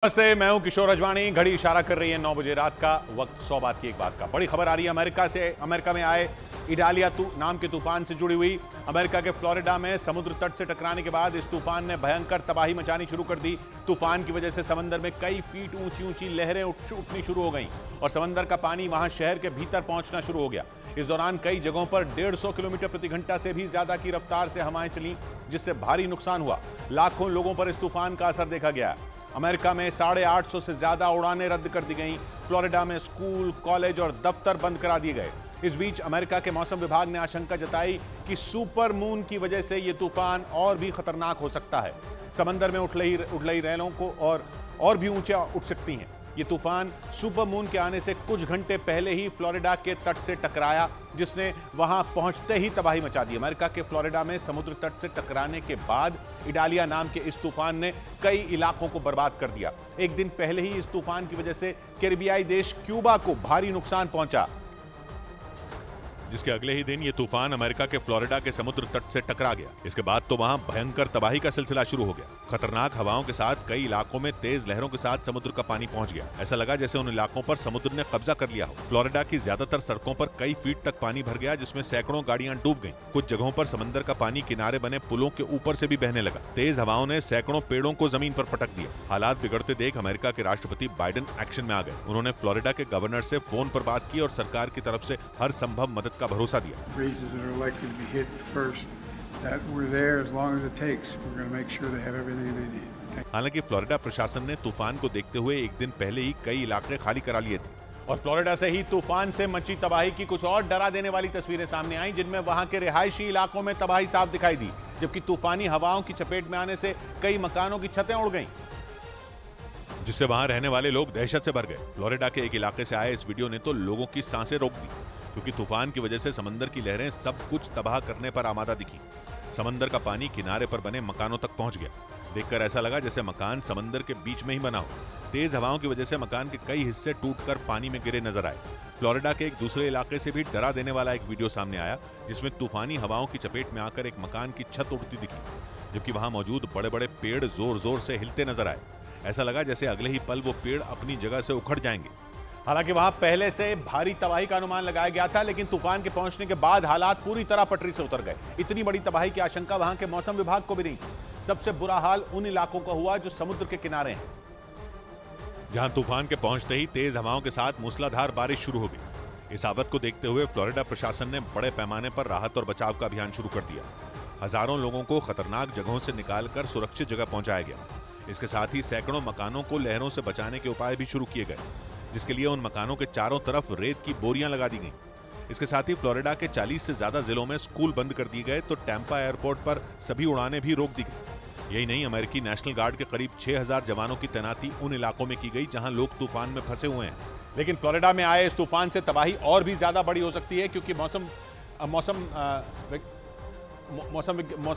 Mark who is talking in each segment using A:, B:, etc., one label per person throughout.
A: नमस्ते, मैं हूं किशोर अजवाणी। घड़ी इशारा कर रही है 9 बजे रात का वक्त। 100 बात की एक बात का बड़ी खबर आ रही है अमेरिका से। अमेरिका में आए इडालिया नाम के तूफान से जुड़ी हुई। अमेरिका के फ्लोरिडा में समुद्र तट से टकराने के बाद इस तूफान ने भयंकर तबाही मचानी शुरू कर दी। तूफान की वजह से समंदर में कई फीट ऊंची ऊंची लहरें उठनी शुरू हो गई और समंदर का पानी वहां शहर के भीतर पहुंचना शुरू हो गया। इस दौरान कई जगहों पर 150 किलोमीटर प्रति घंटा से भी ज्यादा की रफ्तार से हवाएं चली, जिससे भारी नुकसान हुआ। लाखों लोगों पर इस तूफान का असर देखा गया। अमेरिका में 850 से ज्यादा उड़ानें रद्द कर दी गईं। फ्लोरिडा में स्कूल, कॉलेज और दफ्तर बंद करा दिए गए। इस बीच अमेरिका के मौसम विभाग ने आशंका जताई कि सुपर मून की वजह से यह तूफान और भी खतरनाक हो सकता है। समंदर में उठ रही रेलों को और भी ऊंचा उठ सकती हैं। ये तूफान सुपर मून के आने से कुछ घंटे पहले ही फ्लोरिडा के तट से टकराया, जिसने वहां पहुंचते ही तबाही मचा दी। अमेरिका के फ्लोरिडा में समुद्र तट से टकराने के बाद इडालिया नाम के इस तूफान ने कई इलाकों को बर्बाद कर दिया। एक दिन पहले ही इस तूफान की वजह से कैरिबियाई देश क्यूबा को भारी नुकसान पहुंचा, जिसके अगले ही दिन ये तूफान अमेरिका के फ्लोरिडा के समुद्र तट से टकरा गया। इसके बाद तो वहां भयंकर तबाही का सिलसिला शुरू हो गया। खतरनाक हवाओं के साथ कई इलाकों में तेज लहरों के साथ समुद्र का पानी पहुंच गया। ऐसा लगा जैसे उन इलाकों पर समुद्र ने कब्जा कर लिया हो। फ्लोरिडा की ज्यादातर सड़कों पर कई फीट तक पानी भर गया, जिसमें सैकड़ों गाड़ियां डूब गईं। कुछ जगहों पर समंदर का पानी किनारे बने पुलों के ऊपर से भी बहने लगा। तेज हवाओं ने सैकड़ों पेड़ों को जमीन पर पटक दिया। हालात बिगड़ते देख अमेरिका के राष्ट्रपति बाइडेन एक्शन में आ गए। उन्होंने फ्लोरिडा के गवर्नर से फोन पर बात की और सरकार की तरफ से हर संभव मदद का भरोसा दिया।
B: Regions that are likely to be hit first, that we're there as long as it takes. We're going to make sure they have everything they need.
A: हालांकि फ्लोरिडा प्रशासन ने तूफान को देखते हुए एक दिन पहले ही कई इलाके खाली करा लिए थे और फ्लोरिडा से ही तूफान से मची तबाही की कुछ और डरा देने वाली तस्वीरें सामने आईं, जिनमें वहां के रिहायशी इलाकों में तबाही साफ दिखाई दी, जबकि तूफानी हवाओं की चपेट में आने से कई मकानों की छतें उड़ गईं, जिससे वहां रहने वाले लोग दहशत से भर गए। फ्लोरिडा के एक इलाके से आए इस वीडियो ने तो लोगों की सांसें रोक दी, क्योंकि तूफान की वजह से समंदर की लहरें सब कुछ तबाह करने पर आमादा दिखी। समंदर का पानी किनारे पर बने मकानों तक पहुंच गया। देखकर ऐसा लगा जैसे मकान समंदर के बीच में ही बना हो। तेज हवाओं की वजह से मकान के कई हिस्से टूटकर पानी में गिरे नजर आए। फ्लोरिडा के एक दूसरे इलाके से भी डरा देने वाला एक वीडियो सामने आया, जिसमें तूफानी हवाओं की चपेट में आकर एक मकान की छत उड़ती दिखी, जबकि वहां मौजूद बड़े बड़े पेड़ जोर जोर से हिलते नजर आए। ऐसा लगा जैसे अगले ही पल वो पेड़ अपनी जगह से उखड़ जाएंगे। हालांकि वहां पहले से भारी तबाही का अनुमान लगाया गया था, लेकिन तूफान के पहुंचने के बाद हालात पूरी तरह पटरी से उतर गए। इतनी बड़ी तबाही की आशंका वहां के मौसम विभाग को भी नहीं थी। सबसे बुरा हाल उन इलाकों का हुआ जो समुद्र के किनारे हैं, जहां तूफान के पहुंचते ही तेज हवाओं के साथ मूसलाधार बारिश शुरू हो गई। इस आफत को देखते हुए फ्लोरिडा प्रशासन ने बड़े पैमाने पर राहत और बचाव का अभियान शुरू कर दिया। हजारों लोगों को खतरनाक जगहों से निकालकर सुरक्षित जगह पहुंचाया गया। इसके साथ ही सैकड़ों मकानों को लहरों से बचाने के उपाय भी शुरू किए गए, जिसके लिए उन मकानों के चारों तरफ रेत की बोरियां लगा दी गईं। इसके साथ ही फ्लोरिडा के 40 से ज्यादा जिलों में स्कूल बंद कर दिए गए, तो टैंपा एयरपोर्ट पर सभी उड़ानें भी रोक दी गई। यही नहीं, अमेरिकी नेशनल गार्ड के करीब 6000 जवानों की तैनाती उन इलाकों में की गई जहां लोग तूफान में फंसे हुए हैं। लेकिन फ्लोरिडा में आए इस तूफान से तबाही और भी ज्यादा बड़ी हो सकती है, क्योंकि मौसम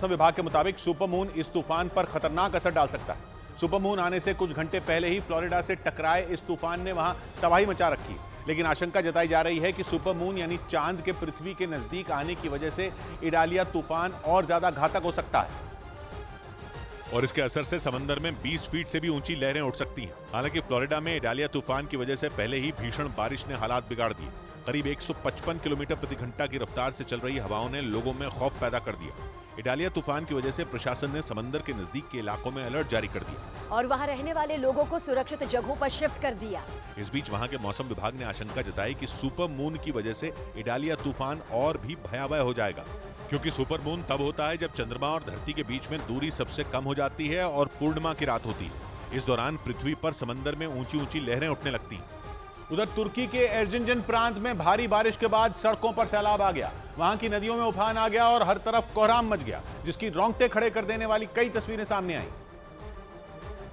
A: विभाग के मुताबिक सुपर मून इस तूफान पर खतरनाक असर डाल सकता है। सुपर मून आने से कुछ घंटे पहले ही फ्लोरिडा से टकराए इस तूफान ने वहां तबाही मचा रखी, लेकिन आशंका जताई जा रही है कि सुपर मून यानी चांद के पृथ्वी के नजदीक आने की वजह से इडालिया तूफान और ज्यादा घातक हो सकता है और इसके असर से समंदर में 20 फीट से भी ऊंची लहरें उठ सकती हैं। हालांकि फ्लोरिडा में इडालिया तूफान की वजह से पहले ही भीषण बारिश ने हालात बिगाड़ दिए। करीब 155 किलोमीटर प्रति घंटा की रफ्तार से चल रही हवाओं ने लोगों में खौफ पैदा कर दिया। इडालिया तूफान की वजह से प्रशासन ने समंदर के नजदीक के इलाकों में अलर्ट जारी कर दिया
C: और वहां रहने वाले लोगों को सुरक्षित जगहों पर शिफ्ट कर दिया।
A: इस बीच वहां के मौसम विभाग ने आशंका जताई कि सुपर मून की वजह से इडालिया तूफान और भी भयावह हो जाएगा, क्योंकि सुपर मून तब होता है जब चंद्रमा और धरती के बीच में दूरी सबसे कम हो जाती है और पूर्णिमा की रात होती है। इस दौरान पृथ्वी पर समंदर में ऊंची ऊंची लहरें उठने लगती हैं। उधर तुर्की के एर्जिंजन प्रांत में भारी बारिश के बाद सड़कों पर सैलाब आ गया। वहां की नदियों में उफान आ गया और हर तरफ कोहराम मच गया, जिसकी रोंगटे खड़े कर देने वाली कई तस्वीरें सामने आई,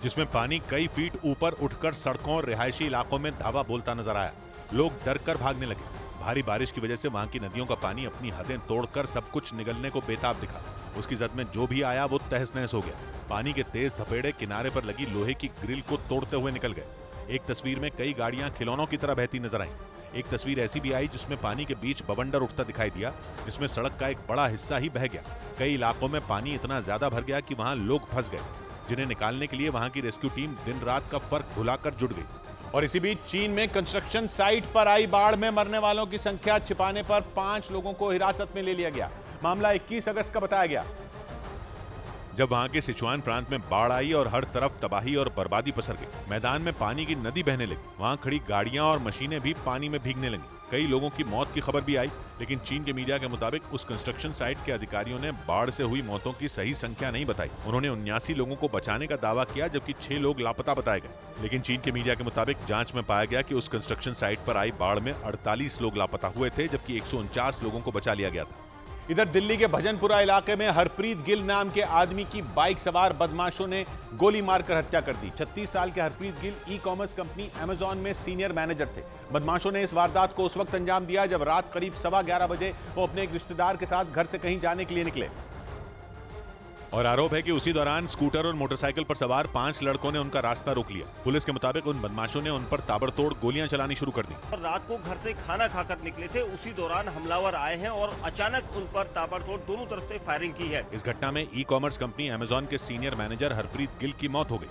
A: जिसमें पानी कई फीट ऊपर उठकर सड़कों और रिहायशी इलाकों में धावा बोलता नजर आया। लोग डर कर भागने लगे। भारी बारिश की वजह से वहां की नदियों का पानी अपनी हदें तोड़कर सब कुछ निगलने को बेताब दिखा। उसकी जद में जो भी आया वो तहस नहस हो गया। पानी के तेज थपेड़े किनारे पर लगी लोहे की ग्रिल को तोड़ते हुए निकल गए। एक तस्वीर में कई गाड़ियां खिलौनों की तरह बहती नजर आईं। एक तस्वीर ऐसी भी आई जिसमें पानी के बीच बवंडर उठता दिखाई दिया, जिसमें सड़क का एक बड़ा हिस्सा ही बह गया। कई इलाकों में पानी इतना ज्यादा भर गया कि वहां लोग फंस गए। जिन्हें निकालने के लिए वहां की रेस्क्यू टीम दिन रात का फर्क भुलाकर जुट गई। और इसी बीच चीन में कंस्ट्रक्शन साइट पर आई बाढ़ में मरने वालों की संख्या छिपाने पर 5 लोगों को हिरासत में ले लिया गया। मामला 21 अगस्त का बताया गया, जब वहां के सिचुआन प्रांत में बाढ़ आई और हर तरफ तबाही और बर्बादी पसर गई। मैदान में पानी की नदी बहने लगी, वहां खड़ी गाड़ियां और मशीनें भी पानी में भीगने लगी। कई लोगों की मौत की खबर भी आई, लेकिन चीन के मीडिया के मुताबिक उस कंस्ट्रक्शन साइट के अधिकारियों ने बाढ़ से हुई मौतों की सही संख्या नहीं बताई। उन्होंने 79 लोगों को बचाने का दावा किया, जबकि 6 लोग लापता बताए गए। लेकिन चीन के मीडिया के मुताबिक जांच में पाया गया कि उस कंस्ट्रक्शन साइट पर आई बाढ़ में 48 लोग लापता हुए थे, जबकि 149 लोगों को बचा लिया गया था। इधर दिल्ली के भजनपुरा इलाके में हरप्रीत गिल नाम के आदमी की बाइक सवार बदमाशों ने गोली मारकर हत्या कर दी। 36 साल के Harpreet Gill ecommerce company Amazon में सीनियर मैनेजर थे। बदमाशों ने इस वारदात को उस वक्त अंजाम दिया जब रात करीब 11:15 बजे वो अपने एक रिश्तेदार के साथ घर से कहीं जाने के लिए निकले। और आरोप है कि उसी दौरान स्कूटर और मोटरसाइकिल पर सवार 5 लड़कों ने उनका रास्ता रोक लिया। पुलिस के मुताबिक उन बदमाशों ने उन पर ताबड़तोड़ गोलियां चलानी शुरू कर दी।
D: और रात को घर से खाना खाकर निकले थे, उसी दौरान हमलावर आए हैं और अचानक उन पर ताबड़तोड़ दोनों तरफ से फायरिंग की है।
A: इस घटना में ई-कॉमर्स कंपनी अमेजॉन के सीनियर मैनेजर हरप्रीत गिल की मौत हो गई।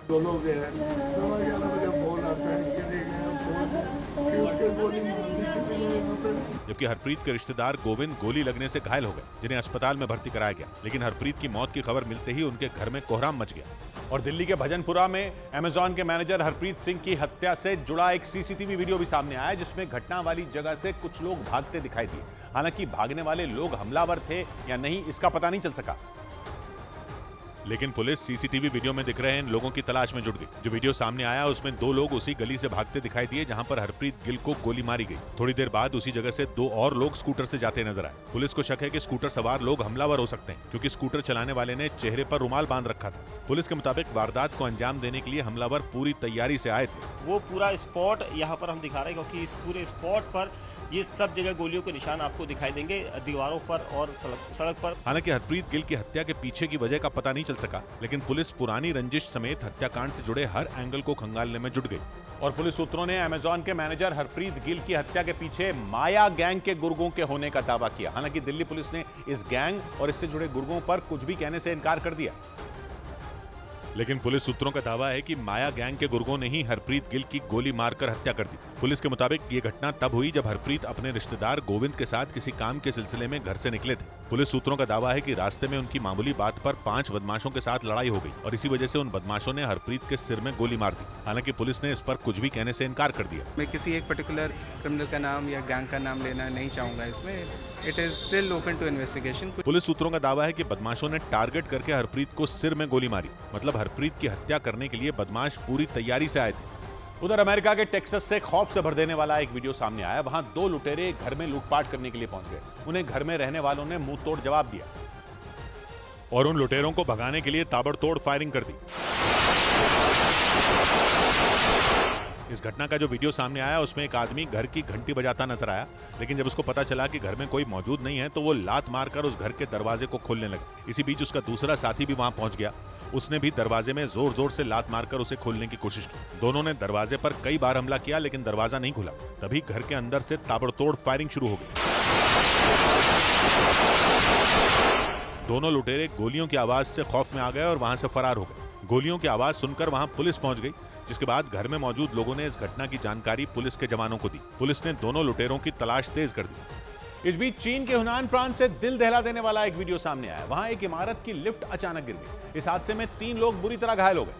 A: जबकि हरप्रीत के रिश्तेदार गोविंद गोली लगने से घायल हो गए, जिन्हें अस्पताल में भर्ती कराया गया। लेकिन हरप्रीत की मौत की खबर मिलते ही उनके घर में कोहराम मच गया। और दिल्ली के भजनपुरा में अमेजॉन के मैनेजर हरप्रीत सिंह की हत्या से जुड़ा एक सीसीटीवी वीडियो भी सामने आया, जिसमें घटना वाली जगह से कुछ लोग भागते दिखाई दिए। हालांकि भागने वाले लोग हमलावर थे या नहीं, इसका पता नहीं चल सका। लेकिन पुलिस सीसीटीवी वीडियो में दिख रहे इन लोगों की तलाश में जुट गई। जो वीडियो सामने आया उसमें 2 लोग उसी गली से भागते दिखाई दिए जहां पर हरप्रीत गिल को गोली मारी गई। थोड़ी देर बाद उसी जगह से 2 और लोग स्कूटर से जाते नजर आए। पुलिस को शक है कि स्कूटर सवार लोग हमलावर हो सकते हैं, क्योंकि स्कूटर चलाने वाले ने चेहरे पर रुमाल बांध रखा था। पुलिस के मुताबिक वारदात को अंजाम देने के लिए हमलावर पूरी तैयारी से आए थे।
D: वो पूरा स्पॉट यहाँ पर हम दिखा रहे हैं, क्योंकि इस पूरे स्पॉट पर ये सब जगह गोलियों के निशान आपको दिखाई देंगे, दीवारों पर और सड़क पर।
A: हालांकि हरप्रीत गिल की हत्या के पीछे की वजह का पता नहीं चल सका, लेकिन पुलिस पुरानी रंजिश समेत हत्याकांड से जुड़े हर एंगल को खंगालने में जुट गई। और पुलिस सूत्रों ने अमेजॉन के मैनेजर हरप्रीत गिल की हत्या के पीछे माया गैंग के गुर्गों के होने का दावा किया। हालांकि दिल्ली पुलिस ने इस गैंग और इससे जुड़े गुर्गों पर कुछ भी कहने से इनकार कर दिया। लेकिन पुलिस सूत्रों का दावा है कि माया गैंग के गुर्गों ने ही हरप्रीत गिल की गोली मारकर हत्या कर दी। पुलिस के मुताबिक ये घटना तब हुई जब हरप्रीत अपने रिश्तेदार गोविंद के साथ किसी काम के सिलसिले में घर से निकले थे। पुलिस सूत्रों का दावा है कि रास्ते में उनकी मामूली बात पर 5 बदमाशों के साथ लड़ाई हो गई और इसी वजह से उन बदमाशों ने हरप्रीत के सिर में गोली मार दी। हालांकि पुलिस ने इस पर कुछ भी कहने से इनकार कर दिया।
E: मैं किसी एक पर्टिकुलर क्रिमिनल का नाम या गैंग का नाम लेना नहीं चाहूंगा इसमें। It is still open to investigation.
A: Police सूत्रों का दावा है कि बदमाशों ने टारगेट करके हरप्रीत को सिर में गोली मारी। मतलब हरप्रीत की हत्या करने के लिए बदमाश पूरी तैयारी से आए थे। उधर अमेरिका के टेक्सास से खौफ से भर देने वाला एक वीडियो सामने आया। वहां 2 लुटेरे घर में लूटपाट करने के लिए पहुंच गए। उन्हें घर में रहने वालों ने मुंह तोड़ जवाब दिया और उन लुटेरों को भगाने के लिए ताबड़तोड़ फायरिंग कर दी। इस घटना का जो वीडियो सामने आया उसमें एक आदमी घर की घंटी बजाता नजर आया, लेकिन जब उसको पता चला कि घर में कोई मौजूद नहीं है तो वो लात मारकर उस घर के दरवाजे को खोलने लगा। इसी बीच उसका दूसरा साथी भी वहां पहुंच गया। उसने भी दरवाजे में जोर जोर से लात मारकर उसे खोलने की कोशिश की। दोनों ने दरवाजे पर कई बार हमला किया, लेकिन दरवाजा नहीं खुला। तभी घर के अंदर से ताबड़तोड़ फायरिंग शुरू हो गई। दोनों लुटेरे गोलियों की आवाज से खौफ में आ गए और वहां से फरार हो गए। गोलियों की आवाज सुनकर वहां पुलिस पहुंच गई, जिसके बाद घर में मौजूद लोगों ने इस घटना की जानकारी पुलिस के जवानों को दी। पुलिस ने दोनों लुटेरों की तलाश तेज कर दी। इस बीच चीन के हुनान प्रांत से दिल दहला देने वाला एक वीडियो सामने आया। वहां एक इमारत की लिफ्ट अचानक गिर गई। इस हादसे में 3 लोग बुरी तरह घायल हो गए,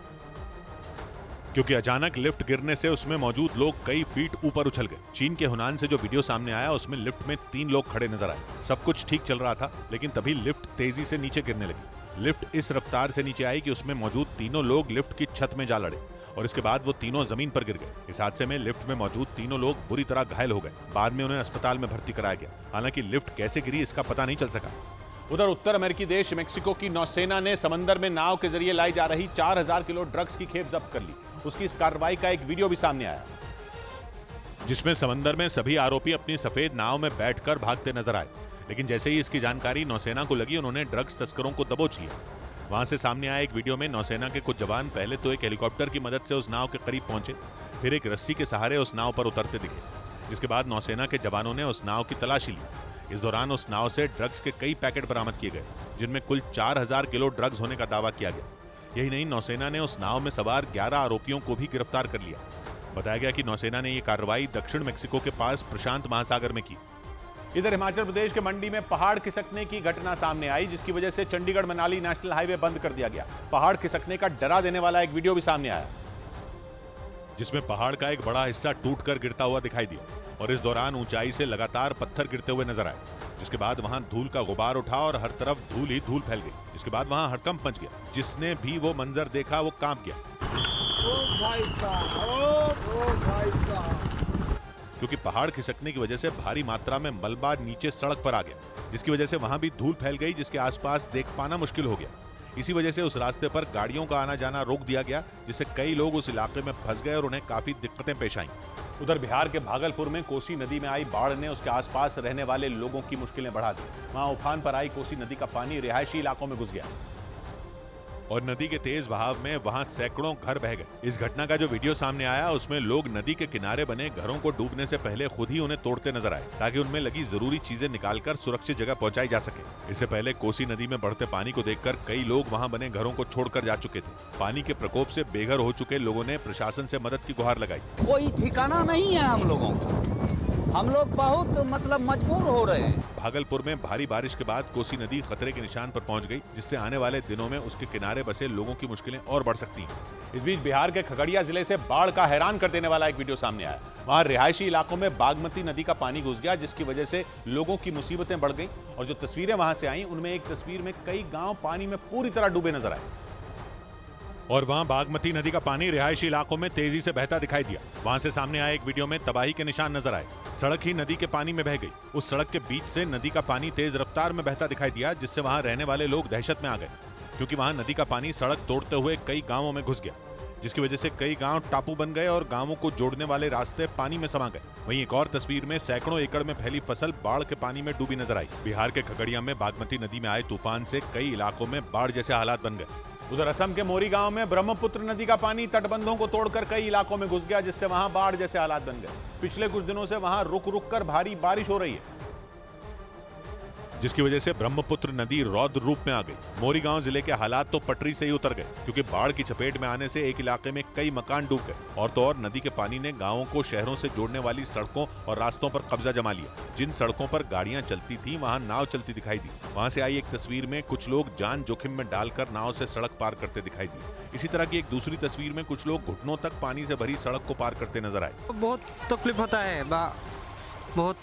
A: क्योंकि अचानक लिफ्ट गिरने से उसमें मौजूद लोग कई फीट ऊपर उछल गए। चीन के हुनान से जो वीडियो सामने आया उसमें लिफ्ट में 3 लोग खड़े नजर आए। सब कुछ ठीक चल रहा था, लेकिन तभी लिफ्ट तेजी से नीचे गिरने लगी। लिफ्ट इस रफ्तार से नीचे आई कि उसमें मौजूद तीनों लोग लिफ्ट की छत में जा लड़े और इसके बाद वो तीनों जमीन पर गिर गए। इस हादसे में लिफ्ट में मौजूद तीनों लोग बुरी तरह घायल हो गए। बाद में उन्हें अस्पताल में भर्ती कराया गया। हालांकि लिफ्ट कैसे गिरी इसका पता नहीं चल सका। उधर उत्तर अमेरिकी देश मेक्सिको की नौसेना ने समंदर में नाव के जरिए लाई जा रही 4000 किलो ड्रग्स की खेप जब्त कर ली। उसकी इस कार्रवाई का एक वीडियो भी सामने आया, जिसमें समंदर में सभी आरोपी अपनी सफेद नाव में बैठकर भागते नजर आए। लेकिन जैसे ही इसकी जानकारी नौसेना को लगी, उन्होंने ड्रग्स तस्करों को दबोच लिया। वहां से सामने आए एक वीडियो में नौसेना के कुछ जवान पहले तो एक हेलीकॉप्टर की मदद से उस नाव के करीब पहुंचे, फिर एक रस्सी के सहारे उस नाव पर उतरते दिखे। जिसके बाद नौसेना के जवानों ने उस नाव की तलाशी ली। इस दौरान उस नाव से ड्रग्स के कई पैकेट बरामद किए गए, जिनमें कुल 4000 किलो ड्रग्स होने का दावा किया गया। यही नहीं, नौसेना ने उस नाव में सवार 11 आरोपियों को भी गिरफ्तार कर लिया। बताया गया कि नौसेना ने यह कार्रवाई दक्षिण मेक्सिको के पास प्रशांत महासागर में की। इधर हिमाचल प्रदेश के मंडी में पहाड़ खिसकने की घटना सामने आई, जिसकी वजह से चंडीगढ़ मनाली नेशनल हाईवे बंद कर दिया गया। पहाड़ खिसकने का डरा देने वाला एक वीडियो भी सामने आया, जिसमें पहाड़ का एक बड़ा हिस्सा टूटकर गिरता हुआ दिखाई दिया और इस दौरान ऊंचाई से लगातार पत्थर गिरते हुए नजर आए, जिसके बाद वहां धूल का गुबार उठा और हर तरफ धूल ही धूल फैल गई। जिसके बाद वहां हड़कंप मच गया। जिसने भी वो मंजर देखा वो कांप गया, क्योंकि पहाड़ खिसकने की वजह से भारी मात्रा में मलबा नीचे सड़क पर आ गया, जिसकी वजह से वहां भी धूल फैल गई, जिसके आसपास देख पाना मुश्किल हो गया। इसी वजह से उस रास्ते पर गाड़ियों का आना जाना रोक दिया गया, जिससे कई लोग उस इलाके में फंस गए और उन्हें काफी दिक्कतें पेश आईं। उधर बिहार के भागलपुर में कोसी नदी में आई बाढ़ ने उसके आसपास रहने वाले लोगों की मुश्किलें बढ़ा दी। वहां उफान पर आई कोसी नदी का पानी रिहायशी इलाकों में घुस गया और नदी के तेज बहाव में वहां सैकड़ों घर बह गए। इस घटना का जो वीडियो सामने आया उसमें लोग नदी के किनारे बने घरों को डूबने से पहले खुद ही उन्हें तोड़ते नजर आए, ताकि उनमें लगी जरूरी चीजें निकालकर सुरक्षित जगह पहुंचाई जा सके। इससे पहले कोसी नदी में बढ़ते पानी को देखकर कई लोग वहां बने घरों को छोड़कर जा चुके थे। पानी के प्रकोप से बेघर हो चुके लोगों ने प्रशासन से मदद की गुहार लगाई।
F: कोई ठिकाना नहीं है हम लोगों का, हम लोग बहुत मजबूर हो रहे हैं।
A: भागलपुर में भारी बारिश के बाद कोसी नदी खतरे के निशान पर पहुंच गई, जिससे आने वाले दिनों में उसके किनारे बसे लोगों की मुश्किलें और बढ़ सकती हैं। इस बीच बिहार के खगड़िया जिले से बाढ़ का हैरान कर देने वाला एक वीडियो सामने आया। वहां रिहायशी इलाकों में बागमती नदी का पानी घुस गया, जिसकी वजह से लोगों की मुसीबतें बढ़ गई और जो तस्वीरें वहां से आई उनमें एक तस्वीर में कई गांव पानी में पूरी तरह डूबे नजर आए और वहां बागमती नदी का पानी रिहायशी इलाकों में तेजी से बहता दिखाई दिया। वहां से सामने आए एक वीडियो में तबाही के निशान नजर आए। सड़क ही नदी के पानी में बह गई। उस सड़क के बीच से नदी का पानी तेज रफ्तार में बहता दिखाई दिया, जिससे वहां रहने वाले लोग दहशत में आ गए, क्योंकि वहां नदी का पानी सड़क तोड़ते हुए कई गांवों में घुस गया, जिसकी वजह से कई गांव टापू बन गए और गांवों को जोड़ने वाले रास्ते पानी में समा गए। वहीं एक और तस्वीर में सैकड़ों एकड़ में फैली फसल बाढ़ के पानी में डूबी नजर आई। बिहार के खगड़िया में बागमती नदी में आए तूफान से कई इलाकों में बाढ़ जैसे हालात बन गए। उधर असम के मोरी गांव में ब्रह्मपुत्र नदी का पानी तटबंधों को तोड़कर कई इलाकों में घुस गया, जिससे वहां बाढ़ जैसे हालात बन गए। पिछले कुछ दिनों से वहां रुक रुक कर भारी बारिश हो रही है, जिसकी वजह से ब्रह्मपुत्र नदी रौद्र रूप में आ गई। मोरी गांव जिले के हालात तो पटरी से ही उतर गए, क्योंकि बाढ़ की चपेट में आने से एक इलाके में कई मकान डूब गए और तो और नदी के पानी ने गांवों को शहरों से जोड़ने वाली सड़कों और रास्तों पर कब्जा जमा लिया। जिन सड़कों पर गाड़ियां चलती थी वहां नाव चलती दिखाई दी। वहां से आई एक तस्वीर में कुछ लोग जान जोखिम में डालकर नाव से सड़क पार करते दिखाई दिए। इसी तरह की एक दूसरी तस्वीर में कुछ लोग घुटनों तक पानी से भरी सड़क को पार करते नजर आए।
E: बहुत तकलीफ होता है, बहुत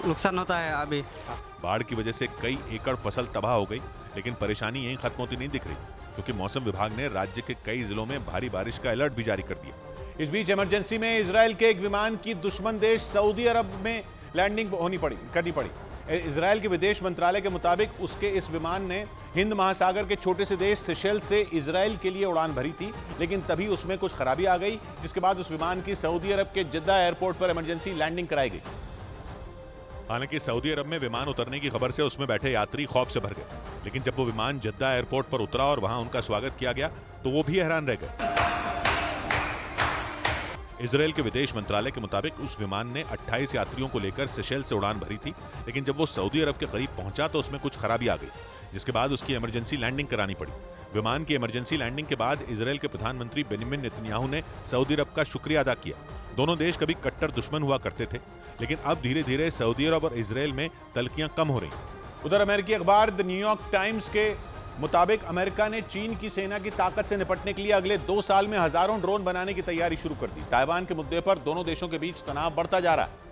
E: नुकसान होता है। अभी
A: बाढ़ की वजह से कई एकड़ फसल तबाह हो गई, लेकिन परेशानी यहीं खत्म होती नहीं दिख रही, क्योंकि मौसम विभाग ने राज्य के कई जिलों में भारी बारिश का अलर्ट भी जारी कर दिया। इस बीच इमरजेंसी में इजराइल के एक विमान की दुश्मन देश सऊदी अरब में लैंडिंग करनी पड़ी। इजराइल के विदेश मंत्रालय के मुताबिक उसके इस विमान ने हिंद महासागर के छोटे से देश सेशेल्स से इजराइल के लिए उड़ान भरी थी, लेकिन तभी उसमें कुछ खराबी आ गई, जिसके बाद उस विमान की सऊदी अरब के जद्दा एयरपोर्ट पर इमरजेंसी लैंडिंग कराई गई। हालांकि सऊदी अरब में विमान उतरने की खबर से उसमें बैठे यात्री खौफ से भर गए, लेकिन जब वो विमान जद्दा एयरपोर्ट पर उतरा और वहां उनका स्वागत किया गया तो वो भी हैरान रह गए। इजराइल के विदेश मंत्रालय के मुताबिक उस विमान ने 28 यात्रियों को लेकर सेशेल्स से उड़ान भरी थी, लेकिन जब वो सऊदी अरब के करीब पहुंचा तो उसमें कुछ खराबी आ गई, जिसके बाद उसकी इमरजेंसी लैंडिंग करानी पड़ी। विमान की इमरजेंसी लैंडिंग के बाद इजराइल के प्रधानमंत्री बेनिमिन नेतन्याहू ने सऊदी अरब का शुक्रिया अदा किया। दोनों देश कभी कट्टर दुश्मन हुआ करते थे, लेकिन अब धीरे धीरे सऊदी अरब और इजराइल में तल्खियां कम हो रही। उधर अमेरिकी अखबार द न्यूयॉर्क टाइम्स के मुताबिक अमेरिका ने चीन की सेना की ताकत से निपटने के लिए अगले 2 साल में हजारों ड्रोन बनाने की तैयारी शुरू कर दी। ताइवान के मुद्दे पर दोनों देशों के बीच तनाव बढ़ता जा रहा है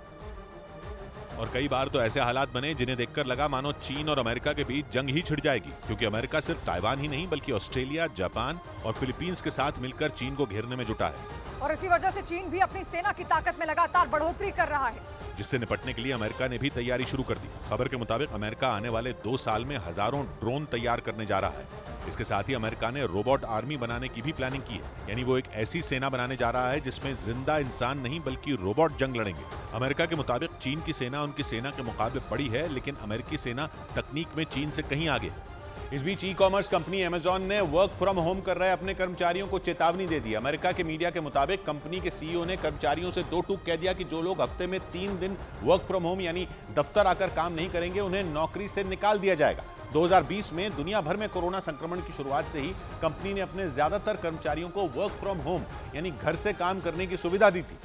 A: और कई बार तो ऐसे हालात बने जिन्हें देखकर लगा मानो चीन और अमेरिका के बीच जंग ही छिड़ जाएगी, क्योंकि अमेरिका सिर्फ ताइवान ही नहीं बल्कि ऑस्ट्रेलिया, जापान और फिलीपींस के साथ मिलकर चीन को घेरने में जुटा है
C: और इसी वजह से चीन भी अपनी सेना की ताकत में लगातार बढ़ोतरी कर रहा है,
A: जिससे निपटने के लिए अमेरिका ने भी तैयारी शुरू कर दी। खबर के मुताबिक अमेरिका आने वाले 2 साल में हजारों ड्रोन तैयार करने जा रहा है। इसके साथ ही अमेरिका ने रोबोट आर्मी बनाने की भी प्लानिंग की है, यानी वो एक ऐसी सेना बनाने जा रहा है जिसमें जिंदा इंसान नहीं बल्कि रोबोट जंग लड़ेंगे। अमेरिका के मुताबिक चीन की सेना उनकी सेना के मुकाबले बड़ी है, लेकिन अमेरिकी सेना तकनीक में चीन से कहीं आगे है। इस बीच ई कॉमर्स कंपनी अमेजॉन ने वर्क फ्रॉम होम कर रहे अपने कर्मचारियों को चेतावनी दे दी। अमेरिका के मीडिया के मुताबिक कंपनी के सीईओ ने कर्मचारियों से दो टूक कह दिया कि जो लोग हफ्ते में 3 दिन वर्क फ्रॉम होम यानी दफ्तर आकर काम नहीं करेंगे उन्हें नौकरी से निकाल दिया जाएगा। 2020 में दुनिया भर में कोरोना संक्रमण की शुरुआत से ही कंपनी ने अपने ज्यादातर कर्मचारियों को वर्क फ्रॉम होम यानी घर से काम करने की सुविधा दी थी।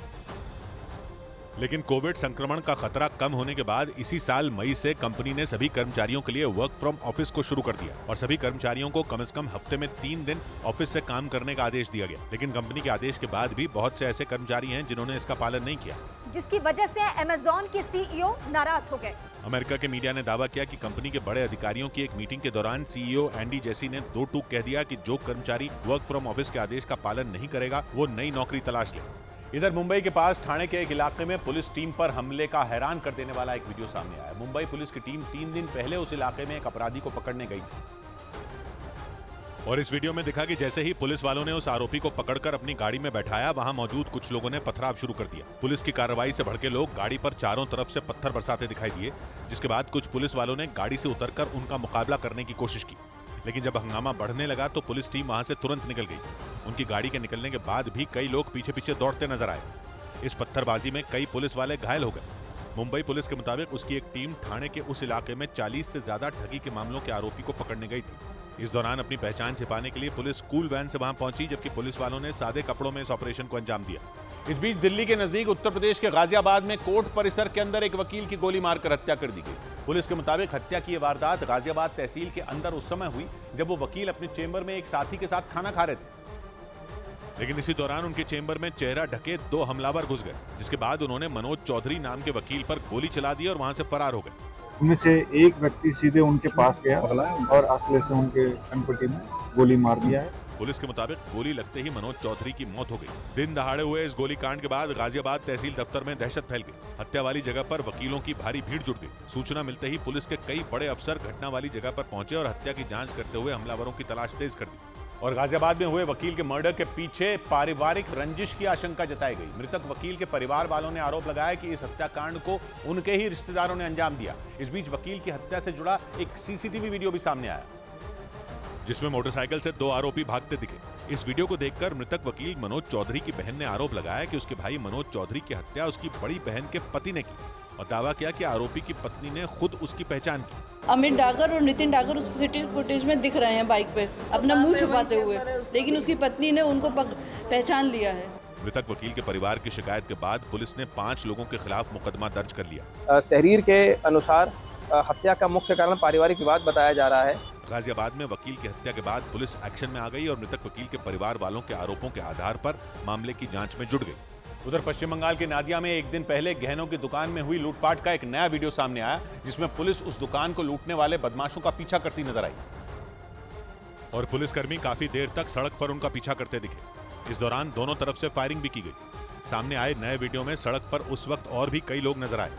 A: लेकिन कोविड संक्रमण का खतरा कम होने के बाद इसी साल मई से कंपनी ने सभी कर्मचारियों के लिए वर्क फ्रॉम ऑफिस को शुरू कर दिया और सभी कर्मचारियों को कम से कम हफ्ते में 3 दिन ऑफिस से काम करने का आदेश दिया गया। लेकिन कंपनी के आदेश के बाद भी बहुत से ऐसे कर्मचारी हैं जिन्होंने इसका पालन नहीं किया,
C: जिसकी वजह से अमेजॉन के सीईओ नाराज हो गए।
A: अमेरिका के मीडिया ने दावा किया कि कंपनी के बड़े अधिकारियों की एक मीटिंग के दौरान सीईओ एंडी जेसी ने दो टूक कह दिया कि जो कर्मचारी वर्क फ्रॉम ऑफिस के आदेश का पालन नहीं करेगा वो नई नौकरी तलाश ले। इधर मुंबई के पास ठाणे के एक इलाके में पुलिस टीम पर हमले का हैरान कर देने वाला एक वीडियो सामने आया। मुंबई पुलिस की टीम 3 दिन पहले उस इलाके में एक अपराधी को पकड़ने गई थी और इस वीडियो में दिखा कि जैसे ही पुलिस वालों ने उस आरोपी को पकड़कर अपनी गाड़ी में बैठाया, वहां मौजूद कुछ लोगों ने पथराव शुरू कर दिया। पुलिस की कार्रवाई से भड़के लोग गाड़ी पर चारों तरफ से पत्थर बरसाते दिखाई दिए, जिसके बाद कुछ पुलिस वालों ने गाड़ी से उतरकर उनका मुकाबला करने की कोशिश की। लेकिन जब हंगामा बढ़ने लगा तो पुलिस टीम वहां से तुरंत निकल गई। उनकी गाड़ी के निकलने के बाद भी कई लोग पीछे पीछे दौड़ते नजर आए। इस पत्थरबाजी में कई पुलिस वाले घायल हो गए। मुंबई पुलिस के मुताबिक उसकी एक टीम ठाणे के उस इलाके में 40 से ज्यादा ठगी के मामलों के आरोपी को पकड़ने गई थी। इस दौरान अपनी पहचान छिपाने के लिए पुलिस स्कूल वैन से वहां पहुंची, जबकि पुलिस वालों ने सादे कपड़ों में इस ऑपरेशन को अंजाम दिया। इस बीच दिल्ली के नजदीक उत्तर प्रदेश के गाजियाबाद में कोर्ट परिसर के अंदर एक वकील की गोली मारकर हत्या कर दी गई। पुलिस के मुताबिक हत्या की यह वारदात गाजियाबाद तहसील के अंदर उस समय हुई जब वो वकील अपने चेंबर में एक साथी के साथ खाना खा रहे थे। लेकिन इसी दौरान उनके चेंबर में चेहरा ढके 2 हमलावर घुस गए, जिसके बाद उन्होंने मनोज चौधरी नाम के वकील पर गोली चला दी और वहां से फरार हो गए।
G: उनमें से एक व्यक्ति सीधे उनके पास गया और असले से उनके कनपट्टी में गोली मार दिया है।
A: पुलिस के मुताबिक गोली लगते ही मनोज चौधरी की मौत हो गई। दिन दहाड़े हुए इस गोलीकांड के बाद गाजियाबाद तहसील दफ्तर में दहशत फैल गई। हत्या वाली जगह पर वकीलों की भारी भीड़ जुट गई। सूचना मिलते ही पुलिस के कई बड़े अफसर घटना वाली जगह पर पहुंचे और हत्या की जांच करते हुए हमलावरों की तलाश तेज कर दी। और गाजियाबाद में हुए वकील के मर्डर के पीछे पारिवारिक रंजिश की आशंका जताई गई। मृतक वकील के परिवार वालों ने आरोप लगाया कि इस हत्याकांड को उनके ही रिश्तेदारों ने अंजाम दिया। इस बीच वकील की हत्या से जुड़ा एक सीसीटीवी वीडियो भी सामने आया, जिसमें मोटरसाइकिल से 2 आरोपी भागते दिखे। इस वीडियो को देखकर मृतक वकील मनोज चौधरी की बहन ने आरोप लगाया कि उसके भाई मनोज चौधरी की हत्या उसकी बड़ी बहन के पति ने की और दावा किया कि आरोपी की पत्नी ने खुद उसकी पहचान की।
H: अमित डागर और नितिन डागर उस फुटेज में दिख रहे हैं बाइक पे अपना मुंह छुपाते हुए, लेकिन उसकी पत्नी ने उनको पहचान लिया है।
A: मृतक वकील के परिवार की शिकायत के बाद पुलिस ने 5 लोगों के खिलाफ मुकदमा दर्ज कर लिया।
I: तहरीर के अनुसार हत्या का मुख्य कारण पारिवारिक विवाद बताया जा रहा है।
A: गाजियाबाद में वकील की हत्या के बाद पुलिस एक्शन में आ गई और मृतक वकील के परिवार वालों के आरोपों के आधार पर मामले की जांच में जुट गई। उधर पश्चिम बंगाल के नादिया में एक दिन पहले गहनों की दुकान में हुई लूटपाट का एक नया वीडियो सामने आया, जिसमें पुलिस उस दुकान को लूटने वाले बदमाशों का पीछा करती नजर आई और पुलिसकर्मी काफी देर तक सड़क पर उनका पीछा करते दिखे। इस दौरान दोनों तरफ से फायरिंग भी की गई। सामने आए नए वीडियो में सड़क पर उस वक्त और भी कई लोग नजर आए।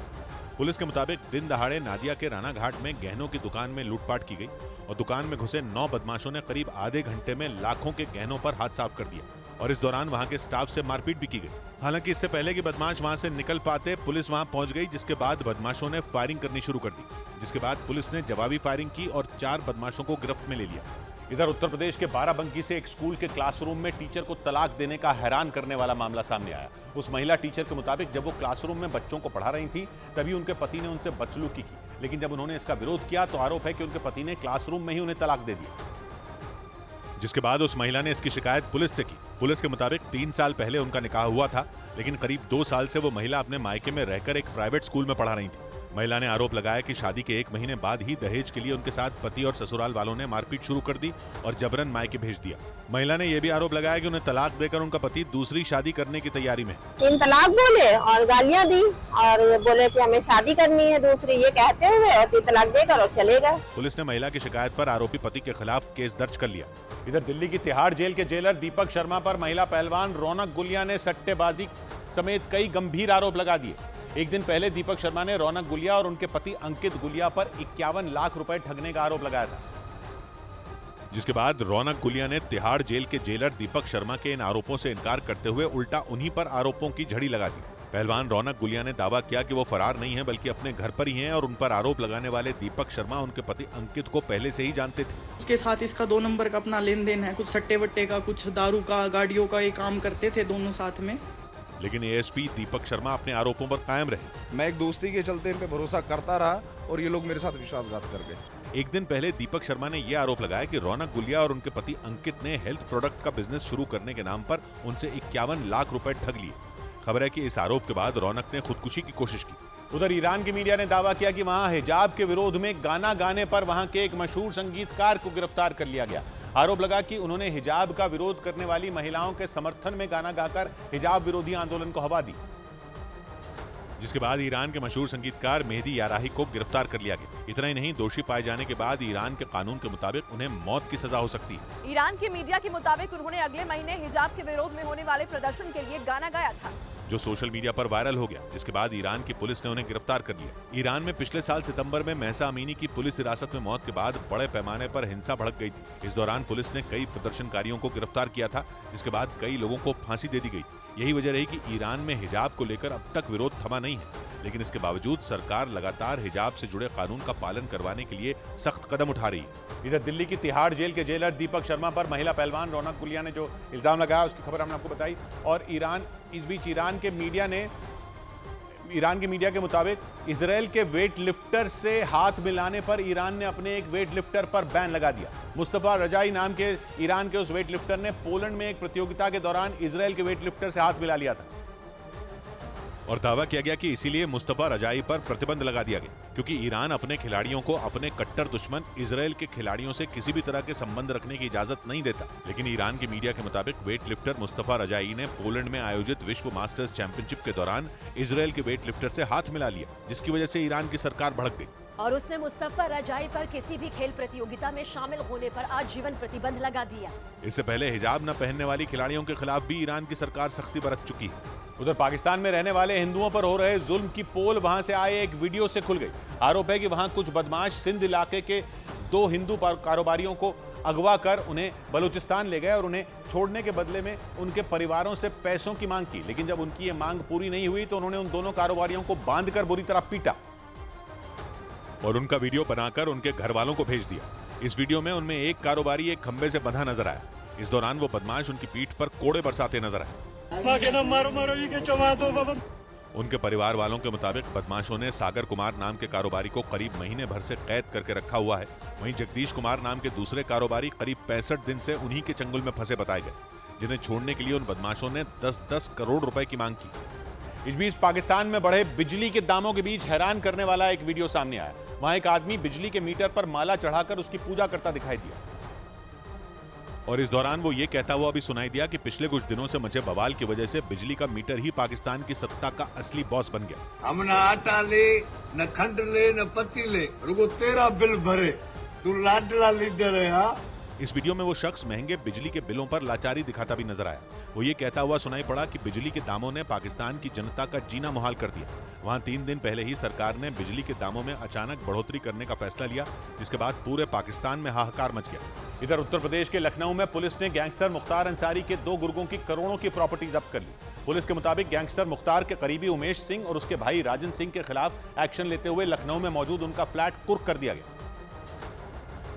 A: पुलिस के मुताबिक दिन दहाड़े नादिया के राना घाट में गहनों की दुकान में लूटपाट की गई और दुकान में घुसे 9 बदमाशों ने करीब आधे घंटे में लाखों के गहनों पर हाथ साफ कर दिया और इस दौरान वहां के स्टाफ से मारपीट भी की गई। हालांकि इससे पहले कि बदमाश वहां से निकल पाते पुलिस वहां पहुंच गई, जिसके बाद बदमाशों ने फायरिंग करनी शुरू कर दी, जिसके बाद पुलिस ने जवाबी फायरिंग की और 4 बदमाशों को गिरफ्त में ले लिया। इधर उत्तर प्रदेश के बाराबंकी से एक स्कूल के क्लासरूम में टीचर को तलाक देने का हैरान करने वाला मामला सामने आया। उस महिला टीचर के मुताबिक जब वो क्लासरूम में बच्चों को पढ़ा रही थी तभी उनके पति ने उनसे बदसलूकी की, लेकिन जब उन्होंने इसका विरोध किया तो आरोप है कि उनके पति ने क्लासरूम में ही उन्हें तलाक दे दिया, जिसके बाद उस महिला ने इसकी शिकायत पुलिस से की। पुलिस के मुताबिक 3 साल पहले उनका निकाह हुआ था, लेकिन करीब 2 साल से वो महिला अपने मायके में रहकर एक प्राइवेट स्कूल में पढ़ा रही थी। महिला ने आरोप लगाया कि शादी के 1 महीने बाद ही दहेज के लिए उनके साथ पति और ससुराल वालों ने मारपीट शुरू कर दी और जबरन मायके भेज दिया। महिला ने यह भी आरोप लगाया कि उन्हें तलाक देकर उनका पति दूसरी शादी करने की तैयारी में।
J: 3 तलाक बोले और गालियां दी और बोले कि हमें शादी करनी है दूसरी, ये कहते हुए और 3 तलाक देकर और चले गए।
A: पुलिस ने महिला की शिकायत पर आरोपी पति के खिलाफ केस दर्ज कर लिया। इधर दिल्ली की तिहाड़ जेल के जेलर दीपक शर्मा पर महिला पहलवान रौनक गुलिया ने सट्टेबाजी समेत कई गंभीर आरोप लगा दिए। एक दिन पहले दीपक शर्मा ने रौनक गुलिया और उनके पति अंकित गुलिया पर 51 लाख रुपए ठगने का आरोप लगाया था, जिसके बाद रौनक गुलिया ने तिहाड़ जेल के जेलर दीपक शर्मा के इन आरोपों से इनकार करते हुए उल्टा उन्हीं पर आरोपों की झड़ी लगा दी। पहलवान रौनक गुलिया ने दावा किया कि वो फरार नहीं है बल्कि अपने घर पर ही हैं और उन पर आरोप लगाने वाले दीपक शर्मा उनके पति अंकित को पहले से ही जानते थे।
K: उसके साथ इसका 2 नंबर का अपना लेन देन है, कुछ सट्टे वट्टे का, कुछ दारू का, गाड़ियों का, ये काम करते थे दोनों साथ में।
A: लेकिन एएसपी दीपक शर्मा अपने आरोपों पर कायम रहे।
L: मैं एक दोस्ती के चलते इन पे भरोसा करता रहा और ये लोग मेरे साथ विश्वासघात कर गए।
A: एक दिन पहले दीपक शर्मा ने यह आरोप लगाया कि रौनक गुलिया और उनके पति अंकित ने हेल्थ प्रोडक्ट का बिजनेस शुरू करने के नाम पर उनसे 51 लाख रुपए ठग लिए। खबर है कि इस आरोप के बाद रौनक ने खुदकुशी की कोशिश की। उधर ईरान की मीडिया ने दावा किया कि वहां हिजाब के विरोध में गाना गाने पर वहां के एक मशहूर संगीतकार को गिरफ्तार कर लिया गया। आरोप लगा कि उन्होंने हिजाब का विरोध करने वाली महिलाओं के समर्थन में गाना गाकर हिजाब विरोधी आंदोलन को हवा दी, जिसके बाद ईरान के मशहूर संगीतकार मेहदी याराही को गिरफ्तार कर लिया गया। इतना ही नहीं, दोषी पाए जाने के बाद ईरान के कानून के मुताबिक उन्हें मौत की सजा हो सकती है।
C: ईरान की मीडिया के मुताबिक उन्होंने अगले महीने हिजाब के विरोध में होने वाले प्रदर्शन के लिए गाना गाया था,
A: जो सोशल मीडिया पर वायरल हो गया, जिसके बाद ईरान की पुलिस ने उन्हें गिरफ्तार कर लिया। ईरान में पिछले साल सितंबर में महसा अमीनी की पुलिस हिरासत में मौत के बाद बड़े पैमाने पर हिंसा भड़क गई थी। इस दौरान पुलिस ने कई प्रदर्शनकारियों को गिरफ्तार किया था, जिसके बाद कई लोगों को फांसी दे दी गई। यही वजह रही कि ईरान में हिजाब को लेकर अब तक विरोध थमा नहीं है, लेकिन इसके बावजूद सरकार लगातार हिजाब से जुड़े कानून का पालन करवाने के लिए सख्त कदम उठा रही है। इधर दिल्ली की तिहाड़ जेल के जेलर दीपक शर्मा पर महिला पहलवान रौनक गुलिया ने जो इल्जाम लगाया उसकी खबर हमने आपको बताई। और इस बीच ईरान की मीडिया के मुताबिक इजराइल के वेट लिफ्टर से हाथ मिलाने पर ईरान ने अपने एक वेट लिफ्टर पर बैन लगा दिया। मुस्तफा रजाई नाम के ईरान के उस वेट लिफ्टर ने पोलैंड में एक प्रतियोगिता के दौरान इजराइल के वेट लिफ्टर से हाथ मिला लिया था और दावा किया गया कि इसीलिए मुस्तफा रजाई पर प्रतिबंध लगा दिया गया, क्योंकि ईरान अपने खिलाड़ियों को अपने कट्टर दुश्मन इजराइल के खिलाड़ियों से किसी भी तरह के संबंध रखने की इजाजत नहीं देता। लेकिन ईरान की मीडिया के मुताबिक वेट लिफ्टर मुस्तफा रजाई ने पोलैंड में आयोजित विश्व मास्टर्स चैंपियनशिप के दौरान इजराइल के वेट लिफ्टर से हाथ मिला लिया, जिसकी वजह से ईरान की सरकार भड़क गई
M: और उसने मुस्तफा रजाई पर किसी भी खेल प्रतियोगिता में शामिल होने पर आजीवन प्रतिबंध लगा दिया।
A: इससे पहले हिजाब न पहनने वाली खिलाड़ियों के खिलाफ भी ईरान की सरकार सख्ती बरत चुकी है। उधर पाकिस्तान में रहने वाले हिंदुओं पर हो रहे जुल्म की पोल वहां से आए एक वीडियो से खुल गई। आरोप है कि वहां कुछ बदमाश सिंध इलाके के 2 हिंदू कारोबारियों को अगवा कर उन्हें बलूचिस्तान ले गए और उन्हें छोड़ने के बदले में उनके परिवारों से पैसों की मांग की। लेकिन जब उनकी ये मांग पूरी नहीं हुई तो उन्होंने उन दोनों कारोबारियों को बांधकर बुरी तरह पीटा और उनका वीडियो बनाकर उनके घर वालों को भेज दिया। इस वीडियो में उनमें एक कारोबारी एक खंबे से बंधा नजर आया। इस दौरान वो बदमाश उनकी पीठ पर कोड़े बरसाते नजर आए। उनके परिवार वालों के मुताबिक बदमाशों ने सागर कुमार नाम के कारोबारी को करीब महीने भर से कैद करके रखा हुआ है। वहीं जगदीश कुमार नाम के दूसरे कारोबारी करीब 65 दिन से उन्हीं के चंगुल में फंसे बताए गए, जिन्हें छोड़ने के लिए उन बदमाशों ने 10-10 करोड़ रुपए की मांग की। इस बीच पाकिस्तान में बढ़े बिजली के दामों के बीच हैरान करने वाला एक वीडियो सामने आया। वहां एक आदमी बिजली के मीटर पर माला चढ़ाकर उसकी पूजा करता दिखाई दिया और इस दौरान वो ये कहता हुआ भी सुनाई दिया कि पिछले कुछ दिनों से मचे बवाल की वजह से बिजली का मीटर ही पाकिस्तान की सत्ता का असली बॉस बन गया।
N: हम न आटा ले, न खंड ले, न पत्ती ले, रुको तेरा बिल भरे, तू लाडला लीडर है। हाँ,
A: इस वीडियो में वो शख्स महंगे बिजली के बिलों पर लाचारी दिखाता भी नजर आया। वो ये कहता हुआ सुनाई पड़ा कि बिजली के दामों ने पाकिस्तान की जनता का जीना मुहाल कर दिया। वहां 3 दिन पहले ही सरकार ने बिजली के दामों में अचानक बढ़ोतरी करने का फैसला लिया, जिसके बाद पूरे पाकिस्तान में हाहाकार मच गया। इधर उत्तर प्रदेश के लखनऊ में पुलिस ने गैंगस्टर मुख्तार अंसारी के 2 गुर्गों की करोड़ों की प्रॉपर्टी जब्त कर ली। पुलिस के मुताबिक गैंगस्टर मुख्तार के करीबी उमेश सिंह और उसके भाई राजन सिंह के खिलाफ एक्शन लेते हुए लखनऊ में मौजूद उनका फ्लैट कुर्क कर दिया गया,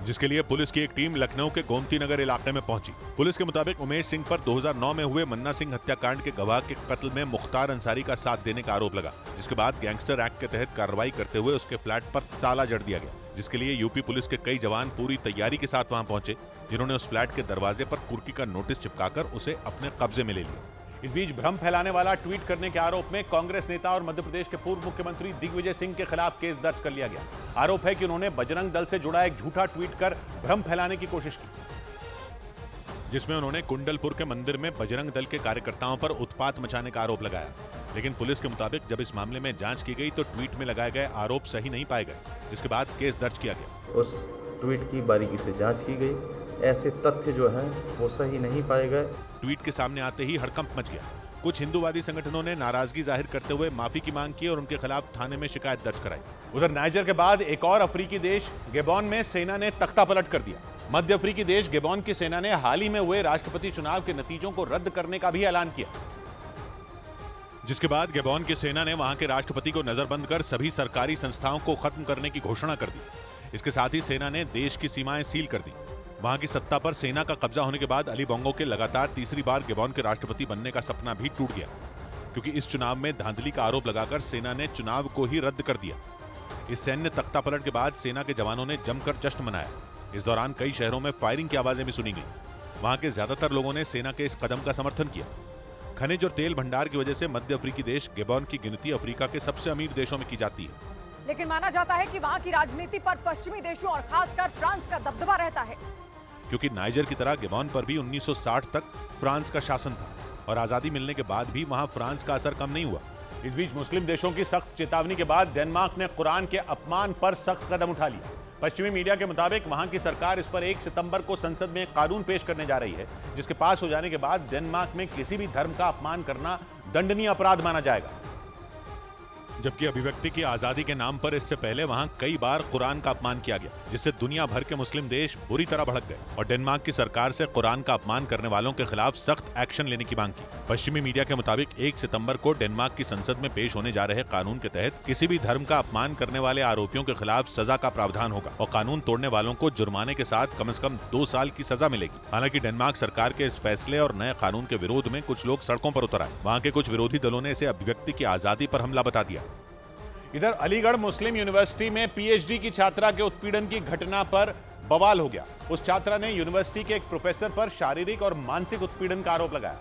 A: जिसके लिए पुलिस की एक टीम लखनऊ के गोमती नगर इलाके में पहुंची। पुलिस के मुताबिक उमेश सिंह पर 2009 में हुए मन्ना सिंह हत्याकांड के गवाह के कत्ल में मुख्तार अंसारी का साथ देने का आरोप लगा, जिसके बाद गैंगस्टर एक्ट के तहत कार्रवाई करते हुए उसके फ्लैट पर ताला जड़ दिया गया, जिसके लिए यूपी पुलिस के कई जवान पूरी तैयारी के साथ वहां पहुंचे, जिन्होंने उस फ्लैट के दरवाजे पर कुर्की का नोटिस चिपकाकर उसे अपने कब्जे में ले लिया। इस बीच भ्रम फैलाने वाला ट्वीट करने के आरोप में कांग्रेस नेता और मध्य प्रदेश के पूर्व मुख्यमंत्री दिग्विजय सिंह के खिलाफ केस दर्ज कर लिया गया। आरोप है कि उन्होंने बजरंग दल से जुड़ा एक झूठा ट्वीट कर भ्रम फैलाने की कोशिश की, जिसमें उन्होंने कुंडलपुर के मंदिर में बजरंग दल के कार्यकर्ताओं पर उत्पात मचाने का आरोप लगाया। लेकिन पुलिस के मुताबिक जब इस मामले में जांच की गई तो ट्वीट में लगाए गए आरोप सही नहीं पाए गए, जिसके बाद केस दर्ज किया गया।
O: उस ट्वीट की बारीकी से जांच की गई, ऐसे तथ्य जो हैं वो सही नहीं पाए गए।
A: ट्वीट के सामने आते ही हड़कंप मच गया। कुछ हिंदूवादी संगठनों ने नाराजगी जाहिर करते हुए माफी की मांग की और उनके खिलाफ थाने में शिकायत दर्ज कराई। उधर नाइजर के बाद एक और अफ्रीकी देश गेबॉन में सेना ने तख्तापलट कर दिया। मध्य अफ्रीकी देश गेबॉन की सेना ने हाल ही में हुए राष्ट्रपति चुनाव के नतीजों को रद्द करने का भी ऐलान किया। जिसके बाद गैबोन की सेना ने वहां के राष्ट्रपति को नजरबंद कर सभी सरकारी संस्थाओं को खत्म करने की घोषणा कर दी। इसके साथ ही सेना ने देश की सीमाएं सील कर दी। वहां की सत्ता पर सेना का कब्जा होने के बाद अली बोंगो के लगातार तीसरी बार गैबोन के राष्ट्रपति बनने का सपना भी टूट गया, क्योंकि इस चुनाव में धांधली का आरोप लगाकर सेना ने चुनाव को ही रद्द कर दिया। इस सैन्य तख्तापलट के बाद सेना के जवानों ने जमकर जश्न मनाया। इस दौरान कई शहरों में फायरिंग की आवाजें भी सुनी गई। वहां के ज्यादातर लोगों ने सेना के इस कदम का समर्थन किया। खनिज और तेल भंडार की वजह से मध्य अफ्रीकी देश गैबोन की गिनती अफ्रीका के सबसे अमीर देशों में की जाती है।
C: लेकिन माना जाता है कि वहां की राजनीति पर पश्चिमी देशों और खासकर फ्रांस का दबदबा रहता है,
A: क्योंकि नाइजर की तरह गैबोन पर भी 1960 तक फ्रांस का शासन था और आजादी मिलने के बाद भी वहां फ्रांस का असर कम नहीं हुआ। इस बीच मुस्लिम देशों की सख्त चेतावनी के बाद डेनमार्क ने कुरान के अपमान पर सख्त कदम उठा लिया। पश्चिमी मीडिया के मुताबिक वहां की सरकार इस पर 1 सितंबर को संसद में कानून पेश करने जा रही है, जिसके पास हो जाने के बाद डेनमार्क में किसी भी धर्म का अपमान करना दंडनीय अपराध माना जाएगा। जबकि अभिव्यक्ति की आजादी के नाम पर इससे पहले वहां कई बार कुरान का अपमान किया गया, जिससे दुनिया भर के मुस्लिम देश बुरी तरह भड़क गए और डेनमार्क की सरकार से कुरान का अपमान करने वालों के खिलाफ सख्त एक्शन लेने की मांग की। पश्चिमी मीडिया के मुताबिक 1 सितंबर को डेनमार्क की संसद में पेश होने जा रहे कानून के तहत किसी भी धर्म का अपमान करने वाले आरोपियों के खिलाफ सजा का प्रावधान होगा और कानून तोड़ने वालों को जुर्माने के साथ कम से कम 2 साल की सजा मिलेगी। हालांकि डेनमार्क सरकार के इस फैसले और नए कानून के विरोध में कुछ लोग सड़कों पर उतर आए। वहाँ के कुछ विरोधी दलों ने इसे अभिव्यक्ति की आजादी पर हमला बता दिया। इधर अलीगढ़ मुस्लिम यूनिवर्सिटी में पीएचडी की छात्रा के उत्पीड़न की घटना पर बवाल हो गया। उस छात्रा ने यूनिवर्सिटी के एक प्रोफेसर पर शारीरिक और मानसिक उत्पीड़न का आरोप लगाया,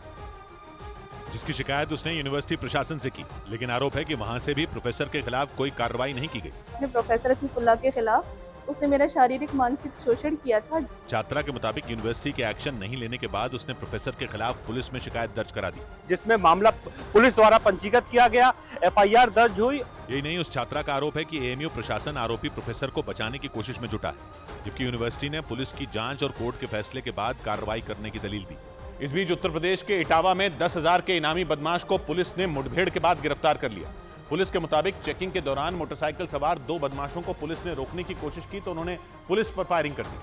A: जिसकी शिकायत उसने यूनिवर्सिटी प्रशासन से की, लेकिन आरोप है कि वहां से भी प्रोफेसर के खिलाफ कोई कार्रवाई नहीं की गई।
P: प्रोफेसर अतीकुल्लाह के खिलाफ उसने मेरा शारीरिक मानसिक शोषण किया था।
A: छात्रा के मुताबिक यूनिवर्सिटी के एक्शन नहीं लेने के बाद उसने प्रोफेसर के खिलाफ पुलिस में शिकायत दर्ज करा दी,
Q: जिसमें मामला पुलिस द्वारा पंजीकृत किया गया, एफआईआर दर्ज हुई।
A: यही नहीं, उस छात्रा का आरोप है कि एएमयू प्रशासन आरोपी प्रोफेसर को बचाने की कोशिश में जुटा है, जबकि यूनिवर्सिटी ने पुलिस की जांच और कोर्ट के फैसले के बाद कार्रवाई करने की दलील दी। इस बीच उत्तर प्रदेश के इटावा में 10,000 के इनामी बदमाश को पुलिस ने मुठभेड़ के बाद गिरफ्तार कर लिया। पुलिस के मुताबिक चेकिंग के दौरान मोटरसाइकिल सवार 2 बदमाशों को पुलिस ने रोकने की कोशिश की तो उन्होंने पुलिस पर फायरिंग कर दी,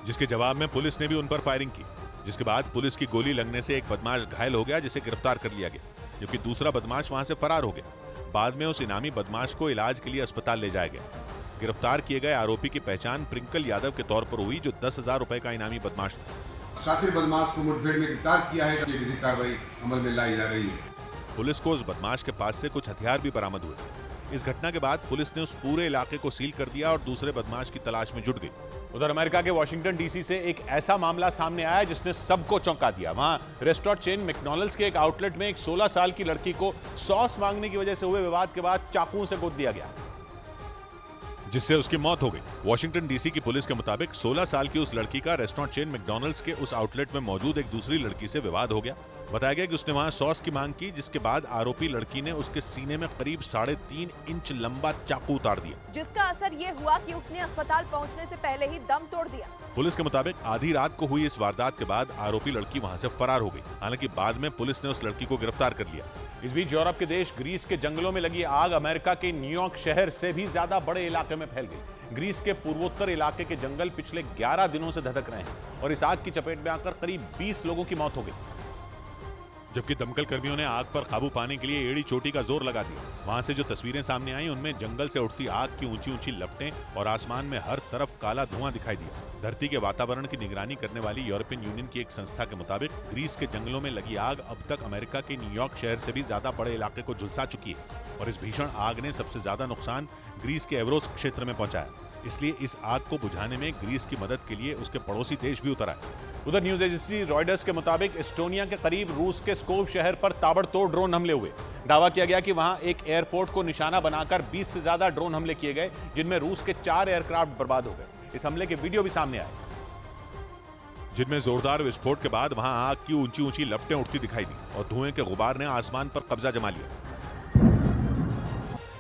A: जिसके जवाब में पुलिस ने भी उन पर फायरिंग की, जिसके बाद पुलिस की गोली लगने से एक बदमाश घायल हो गया, जिसे गिरफ्तार कर लिया गया, जबकि दूसरा बदमाश वहां से फरार हो गया। बाद में उस इनामी बदमाश को इलाज के लिए अस्पताल ले जाया गया। गिरफ्तार किए गए आरोपी की पहचान प्रिंकल यादव के तौर पर हुई, जो 10,000 रुपए का इनामी बदमाश था।
R: शातिर बदमाश को मुठभेड़ में गिरफ्तार किया है, ये विधिक कार्रवाई अमल में लाई जा रही है।
A: पुलिस को उस बदमाश के पास से कुछ हथियार भी बरामद हुए। इस घटना के बाद पुलिस ने उस पूरे इलाके को सील कर दिया और दूसरे बदमाश की तलाश में जुट गई। उधर अमेरिका के वाशिंगटन डीसी से एक ऐसा मामला सामने आया जिसने सबको चौंका दिया। वहां रेस्टोरेंट चेन मैकडॉनल्ड्स के एक आउटलेट में एक 16 साल की लड़की को सॉस मांगने की वजह से हुए विवाद के बाद चाकू से गोद दिया गया, जिससे उसकी मौत हो गई। वाशिंगटन डीसी की पुलिस के मुताबिक 16 साल की उस लड़की का रेस्टोरेंट चेन मैकडॉनल्ड्स के उस आउटलेट में मौजूद एक दूसरी लड़की से विवाद हो गया। बताया गया कि उसने वहां सॉस की मांग की, जिसके बाद आरोपी लड़की ने उसके सीने में करीब 3.5 इंच लंबा चाकू उतार दिया,
C: जिसका असर ये हुआ कि उसने अस्पताल पहुंचने से पहले ही दम तोड़ दिया।
A: पुलिस के मुताबिक आधी रात को हुई इस वारदात के बाद आरोपी लड़की वहां से फरार हो गई। हालांकि बाद में पुलिस ने उस लड़की को गिरफ्तार कर लिया। इस बीच यूरोप के देश ग्रीस के जंगलों में लगी आग अमेरिका के न्यूयॉर्क शहर से भी ज्यादा बड़े इलाके में फैल गई। ग्रीस के पूर्वोत्तर इलाके के जंगल पिछले 11 दिनों से धधक रहे हैं और इस आग की चपेट में आकर करीब 20 लोगों की मौत हो गई, जबकि दमकल कर्मियों ने आग पर काबू पाने के लिए एड़ी चोटी का जोर लगा दिया। वहां से जो तस्वीरें सामने आई उनमें जंगल से उठती आग की ऊंची ऊंची लपटें और आसमान में हर तरफ काला धुआं दिखाई दिया। धरती के वातावरण की निगरानी करने वाली यूरोपियन यूनियन की एक संस्था के मुताबिक ग्रीस के जंगलों में लगी आग अब तक अमेरिका के न्यूयॉर्क शहर से भी ज्यादा बड़े इलाके को झुलसा चुकी है और इस भीषण आग ने सबसे ज्यादा नुकसान ग्रीस के एवरोस क्षेत्र में पहुंचाया। इसलिए इस आग को बुझाने में ग्रीस की मदद के लिए उसके पड़ोसी देश भी उतर आए। उधर न्यूज एजेंसी रॉयटर्स के मुताबिक एस्टोनिया के करीब रूस के स्कोव शहर पर ताबड़तोड़ ड्रोन हमले हुए। दावा किया गया कि वहां एक एयरपोर्ट को निशाना बनाकर 20 से ज्यादा ड्रोन हमले किए गए, जिनमें रूस के 4 एयरक्राफ्ट बर्बाद हो गए। इस हमले के वीडियो भी सामने आए, जिनमें जोरदार विस्फोट के बाद वहां आग की ऊंची ऊंची लपटें उठती दिखाई दी और धुएं के गुबार ने आसमान पर कब्जा जमा लिया।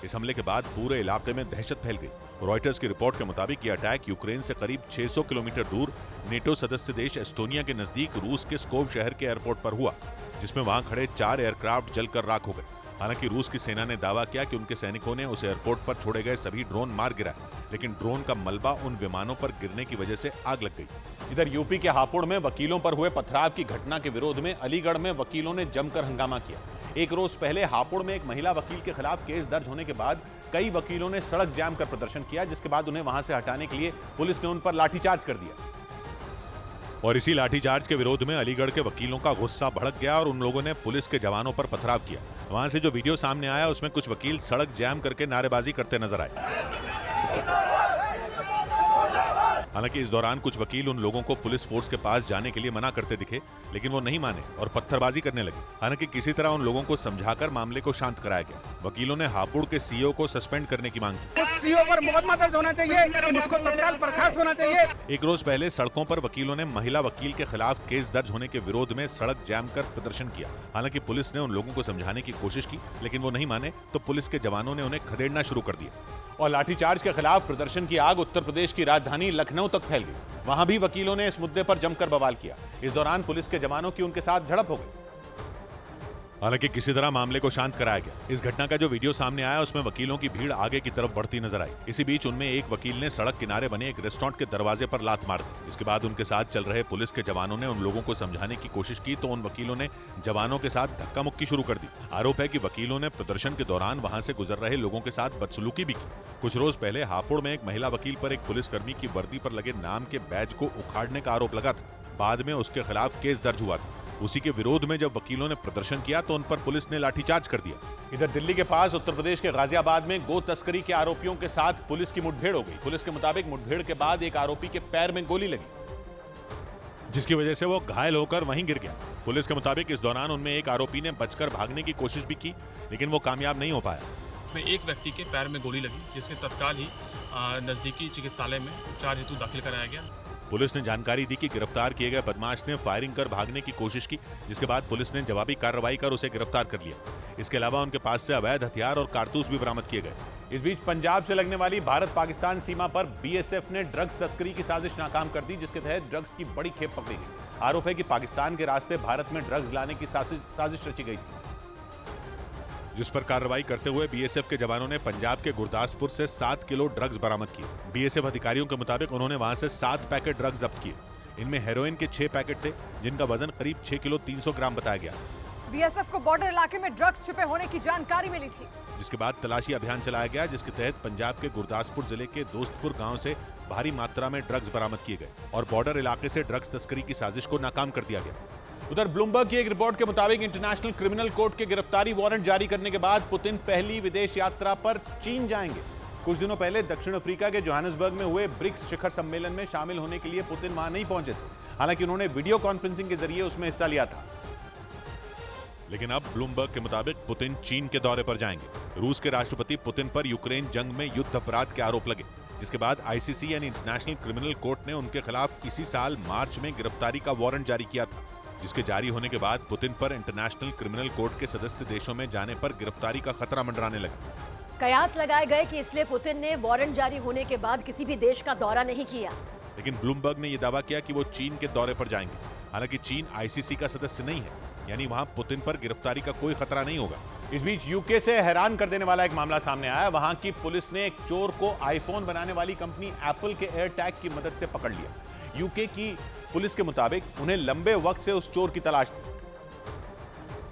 A: इस हमले के बाद पूरे इलाके में दहशत फैल गई। रॉयटर्स की रिपोर्ट के मुताबिक यह अटैक यूक्रेन से करीब 600 किलोमीटर दूर नेटो सदस्य देश एस्टोनिया के नजदीक रूस के स्कोव शहर के एयरपोर्ट पर हुआ, जिसमें वहां खड़े 4 एयरक्राफ्ट जलकर राख हो गए। हालांकि रूस की सेना ने दावा किया कि उनके सैनिकों ने उस एयरपोर्ट पर छोड़े गए सभी ड्रोन मार गिराए, लेकिन ड्रोन का मलबा उन विमानों पर गिरने की वजह से आग लग गई। इधर यूपी के हापुड़ में वकीलों पर हुए पथराव की घटना के विरोध में अलीगढ़ में वकीलों ने जमकर हंगामा किया। एक रोज पहले हापुड़ में एक महिला वकील के खिलाफ केस दर्ज होने के बाद कई वकीलों ने सड़क जाम कर प्रदर्शन किया, जिसके बाद उन्हें वहां से हटाने के लिए पुलिस ने उन पर लाठीचार्ज कर दिया। और इसी लाठीचार्ज के विरोध में अलीगढ़ के वकीलों का गुस्सा भड़क गया और उन लोगों ने पुलिस के जवानों पर पथराव किया। वहां से जो वीडियो सामने आया उसमें कुछ वकील सड़क जाम करके नारेबाजी करते नजर आए। हालांकि इस दौरान कुछ वकील उन लोगों को पुलिस फोर्स के पास जाने के लिए मना करते दिखे, लेकिन वो नहीं माने और पत्थरबाजी करने लगे। हालांकि किसी तरह उन लोगों को समझाकर मामले को शांत कराया गया। वकीलों ने हापुड़ के सीईओ को सस्पेंड करने की मांग की।
Q: सीईओ पर मुकदमा दर्ज होना चाहिए, उसको तत्काल बर्खास्त होना चाहिए।
A: एक रोज पहले सड़कों पर वकीलों ने महिला वकील के खिलाफ केस दर्ज होने के विरोध में सड़क जाम कर प्रदर्शन किया। हालांकि पुलिस ने उन लोगों को समझाने की कोशिश की, लेकिन वो नहीं माने तो पुलिस के जवानों ने उन्हें खदेड़ना शुरू कर दिया और लाठीचार्ज के खिलाफ प्रदर्शन की आग उत्तर प्रदेश की राजधानी लखनऊ तक फैल गई। वहां भी वकीलों ने इस मुद्दे पर जमकर बवाल किया। इस दौरान पुलिस के जवानों की उनके साथ झड़प हो गई। हालांकि किसी तरह मामले को शांत कराया गया। इस घटना का जो वीडियो सामने आया उसमें वकीलों की भीड़ आगे की तरफ बढ़ती नजर आई। इसी बीच उनमें एक वकील ने सड़क किनारे बने एक रेस्टोरेंट के दरवाजे पर लात मार दी, जिसके बाद उनके साथ चल रहे पुलिस के जवानों ने उन लोगों को समझाने की कोशिश की तो उन वकीलों ने जवानों के साथ धक्का मुक्की शुरू कर दी। आरोप है कि वकीलों ने प्रदर्शन के दौरान वहां से गुजर रहे लोगों के साथ बदसलूकी भी की। कुछ रोज पहले हापुड़ में एक महिला वकील पर एक पुलिसकर्मी की वर्दी पर लगे नाम के बैज को उखाड़ने का आरोप लगा था। बाद में उसके खिलाफ केस दर्ज हुआ था। उसी के विरोध में जब वकीलों ने प्रदर्शन किया तो उन पर पुलिस ने लाठीचार्ज कर दिया। इधर दिल्ली के पास उत्तर प्रदेश के गाजियाबाद में गो तस्करी के आरोपियों के साथ पुलिस की मुठभेड़ हो गई। पुलिस के मुताबिक मुठभेड़ के बाद एक आरोपी के पैर में गोली लगी, जिसकी वजह से वो घायल होकर वहीं गिर गया। पुलिस के मुताबिक इस दौरान उनमें एक आरोपी ने बचकर भागने की कोशिश भी की, लेकिन वो कामयाब नहीं हो पाया।
S: एक व्यक्ति के पैर में गोली लगी, जिसमें तत्काल ही नजदीकी चिकित्सालय में उपचार हेतु दाखिल कराया गया।
A: पुलिस ने जानकारी दी कि गिरफ्तार किए गए बदमाश ने फायरिंग कर भागने की कोशिश की, जिसके बाद पुलिस ने जवाबी कार्रवाई कर उसे गिरफ्तार कर लिया। इसके अलावा उनके पास से अवैध हथियार और कारतूस भी बरामद किए गए। इस बीच पंजाब से लगने वाली भारत पाकिस्तान सीमा पर बीएसएफ ने ड्रग्स तस्करी की साजिश नाकाम कर दी, जिसके तहत ड्रग्स की बड़ी खेप पकड़ी गई। आरोप है कि पाकिस्तान के रास्ते भारत में ड्रग्स लाने की साजिश रची गई थी, जिस पर कार्रवाई करते हुए बीएसएफ के जवानों ने पंजाब के गुरदासपुर से 7 किलो ड्रग्स बरामद किए। बीएसएफ अधिकारियों के मुताबिक उन्होंने वहां से 7 पैकेट ड्रग्स जब्त किए। इनमें हेरोइन के 6 पैकेट थे, जिनका वजन करीब 6 किलो 300 ग्राम बताया गया।
C: बीएसएफ को बॉर्डर इलाके में ड्रग्स छिपे होने की जानकारी मिली थी,
A: जिसके बाद तलाशी अभियान चलाया गया, जिसके तहत पंजाब के गुरदासपुर जिले के दोस्तपुर गाँव से भारी मात्रा में ड्रग्स बरामद किए गए और बॉर्डर इलाके से ड्रग्स तस्करी की साजिश को नाकाम कर दिया गया। उधर ब्लूमबर्ग की एक रिपोर्ट के मुताबिक इंटरनेशनल क्रिमिनल कोर्ट के गिरफ्तारी वारंट जारी करने के बाद पुतिन पहली विदेश यात्रा पर चीन जाएंगे। कुछ दिनों पहले दक्षिण अफ्रीका के जोहानिसबर्ग में हुए ब्रिक्स शिखर सम्मेलन में शामिल होने के लिए पुतिन वहां नहीं पहुंचे थे। हालांकि उन्होंने वीडियो कॉन्फ्रेंसिंग के जरिए उसमें हिस्सा लिया था। लेकिन अब ब्लूमबर्ग के मुताबिक पुतिन चीन के दौरे पर जाएंगे। रूस के राष्ट्रपति पुतिन पर यूक्रेन जंग में युद्ध अपराध के आरोप लगे, जिसके बाद आईसीसी यानी इंटरनेशनल क्रिमिनल कोर्ट ने उनके खिलाफ इसी साल मार्च में गिरफ्तारी का वारंट जारी किया था, जिसके जारी होने के बाद पुतिन पर इंटरनेशनल क्रिमिनल कोर्ट के सदस्य देशों में जाने पर गिरफ्तारी का खतरा मंडराने लगा।
M: कयास लगाए गए कि इसलिए पुतिन ने वारंट जारी होने के बाद किसी भी देश का दौरा नहीं किया।
A: लेकिन ब्लूमबर्ग ने यह दावा किया कि वो चीन के दौरे पर जाएंगे। हालांकि चीन आईसीसी का सदस्य नहीं है, यानी वहां पुतिन पर गिरफ्तारी का कोई खतरा नहीं होगा। इस बीच यूके से हैरान कर देने वाला एक मामला सामने आया। वहां की पुलिस ने एक चोर को आईफोन बनाने वाली कंपनी एप्पल के एयर टैग की मदद से पकड़ लिया। यूके की पुलिस के मुताबिक उन्हें लंबे वक्त से उस चोर की तलाश थी,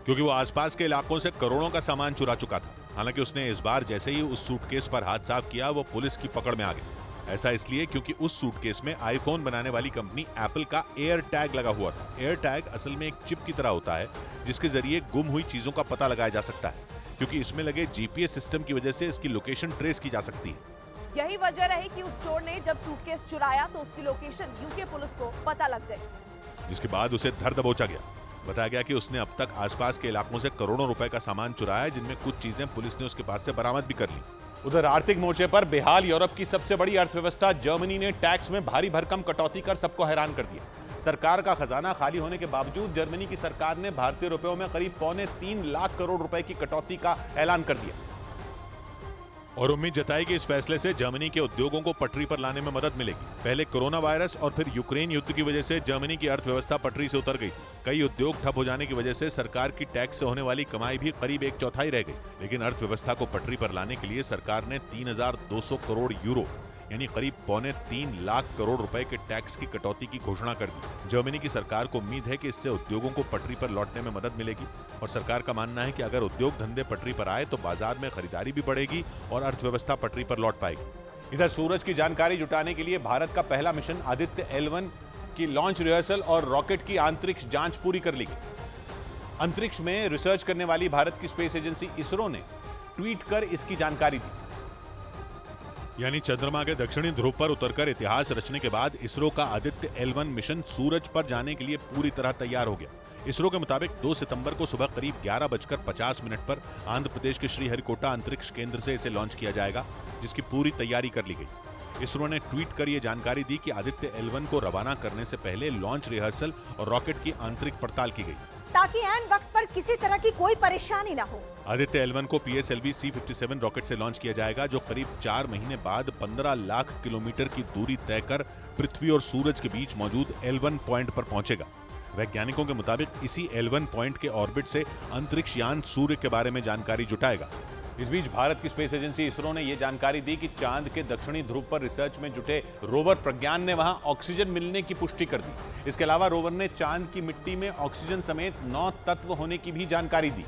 A: क्योंकि वो आसपास के इलाकों से करोड़ों का सामान चुरा चुका था। हालांकि उसने इस बार जैसे ही उस सूटकेस पर हाथ साफ किया, वो पुलिस की पकड़ में आ गया। ऐसा इसलिए क्योंकि उस सूटकेस में आईफोन बनाने वाली कंपनी एप्पल का एयर टैग लगा हुआ था। एयर टैग असल में एक चिप की तरह होता है, जिसके जरिए गुम हुई चीजों का पता लगाया जा सकता है, क्योंकि इसमें लगे जीपीएस सिस्टम की वजह से इसकी लोकेशन ट्रेस की जा सकती है।
C: यही वजह रही कि उस चोर ने जब सूटकेस चुराया तो उसकी लोकेशन यूके पुलिस को पता लग गई,
A: जिसके बाद उसे धर दबोचा गया। बताया गया कि उसने अब तक आसपास के इलाकों से करोड़ों रुपए का सामान चुराया, जिनमें कुछ चीजें पुलिस ने उसके पास से बरामद भी कर ली। उधर आर्थिक मोर्चे पर बेहाल यूरोप की सबसे बड़ी अर्थव्यवस्था जर्मनी ने टैक्स में भारी भरकम कटौती कर सबको हैरान कर दिया। सरकार का खजाना खाली होने के बावजूद जर्मनी की सरकार ने भारतीय रुपयों में करीब 3.25 लाख करोड़ रुपए की कटौती का ऐलान कर दिया और उम्मीद जताई कि इस फैसले से जर्मनी के उद्योगों को पटरी पर लाने में मदद मिलेगी। पहले कोरोना वायरस और फिर यूक्रेन युद्ध की वजह से जर्मनी की अर्थव्यवस्था पटरी से उतर गई थी। कई उद्योग ठप हो जाने की वजह से सरकार की टैक्स से होने वाली कमाई भी करीब 1/4 रह गई। लेकिन अर्थव्यवस्था को पटरी पर लाने के लिए सरकार ने 3,200 करोड़ यूरो यानी करीब 2.25 लाख करोड़ रुपए के टैक्स की कटौती की घोषणा कर दी। जर्मनी की सरकार को उम्मीद है कि इससे उद्योगों को पटरी पर लौटने में मदद मिलेगी और सरकार का मानना है कि अगर उद्योग धंधे पटरी पर आए तो बाजार में खरीदारी भी बढ़ेगी और अर्थव्यवस्था पटरी पर लौट पाएगी। इधर सूरज की जानकारी जुटाने के लिए भारत का पहला मिशन आदित्य L1 की लॉन्च रिहर्सल और रॉकेट की अंतरिक्ष जांच पूरी कर ली गई। अंतरिक्ष में रिसर्च करने वाली भारत की स्पेस एजेंसी इसरो ने ट्वीट कर इसकी जानकारी दी। यानी चंद्रमा के दक्षिणी ध्रुव पर उतरकर इतिहास रचने के बाद इसरो का आदित्य L1 मिशन सूरज पर जाने के लिए पूरी तरह तैयार हो गया। इसरो के मुताबिक 2 सितंबर को सुबह करीब 11:50 पर आंध्र प्रदेश के श्रीहरिकोटा अंतरिक्ष केंद्र से इसे लॉन्च किया जाएगा, जिसकी पूरी तैयारी कर ली गई। इसरो ने ट्वीट कर यह जानकारी दी कि आदित्य L1 को रवाना करने से पहले लॉन्च रिहर्सल और रॉकेट की आंतरिक पड़ताल की गई,
M: ताकि ऐन वक्त पर किसी तरह की कोई परेशानी ना हो।
A: आदित्य L1 को PSLV C-57 रॉकेट से लॉन्च किया जाएगा, जो करीब 4 महीने बाद 15 लाख किलोमीटर की दूरी तय कर पृथ्वी और सूरज के बीच मौजूद L1 पॉइंट पर पहुंचेगा। वैज्ञानिकों के मुताबिक इसी L1 पॉइंट के ऑर्बिट से अंतरिक्ष यान सूर्य के बारे में जानकारी जुटाएगा। इस बीच भारत की स्पेस एजेंसी इसरो ने यह जानकारी दी कि चांद के दक्षिणी ध्रुव पर रिसर्च में जुटे रोवर प्रज्ञान ने वहां ऑक्सीजन मिलने की पुष्टि कर दी। इसके अलावा रोवर ने चांद की मिट्टी में ऑक्सीजन समेत 9 तत्व होने की भी जानकारी दी।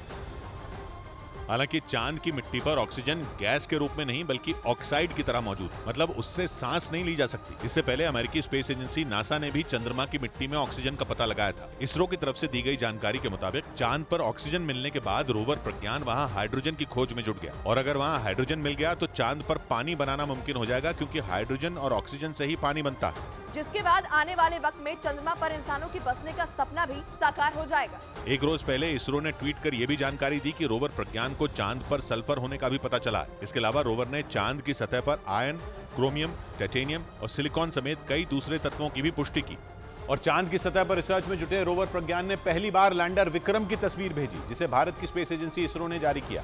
A: हालांकि चांद की मिट्टी पर ऑक्सीजन गैस के रूप में नहीं बल्कि ऑक्साइड की तरह मौजूद, मतलब उससे सांस नहीं ली जा सकती। इससे पहले अमेरिकी स्पेस एजेंसी नासा ने भी चंद्रमा की मिट्टी में ऑक्सीजन का पता लगाया था। इसरो की तरफ से दी गई जानकारी के मुताबिक चांद पर ऑक्सीजन मिलने के बाद रोवर प्रज्ञान वहां हाइड्रोजन की खोज में जुट गया, और अगर वहां हाइड्रोजन मिल गया तो चांद पर पानी बनाना मुमकिन हो जाएगा, क्योंकि हाइड्रोजन और ऑक्सीजन से ही पानी बनता है,
C: जिसके बाद आने वाले वक्त में चंद्रमा पर इंसानों की बसने का सपना भी साकार हो जाएगा।
A: एक रोज पहले इसरो ने ट्वीट कर यह भी जानकारी दी कि रोवर प्रज्ञान को चांद पर सल्फर होने का भी पता चला है। इसके अलावा रोवर ने चांद की सतह पर आयरन, क्रोमियम, टाइटेनियम और सिलिकॉन समेत कई दूसरे तत्वों की भी पुष्टि की। और चांद की सतह पर रिसर्च में जुटे रोवर प्रज्ञान ने पहली बार लैंडर विक्रम की तस्वीर भेजी, जिसे भारत की स्पेस एजेंसी इसरो ने जारी किया।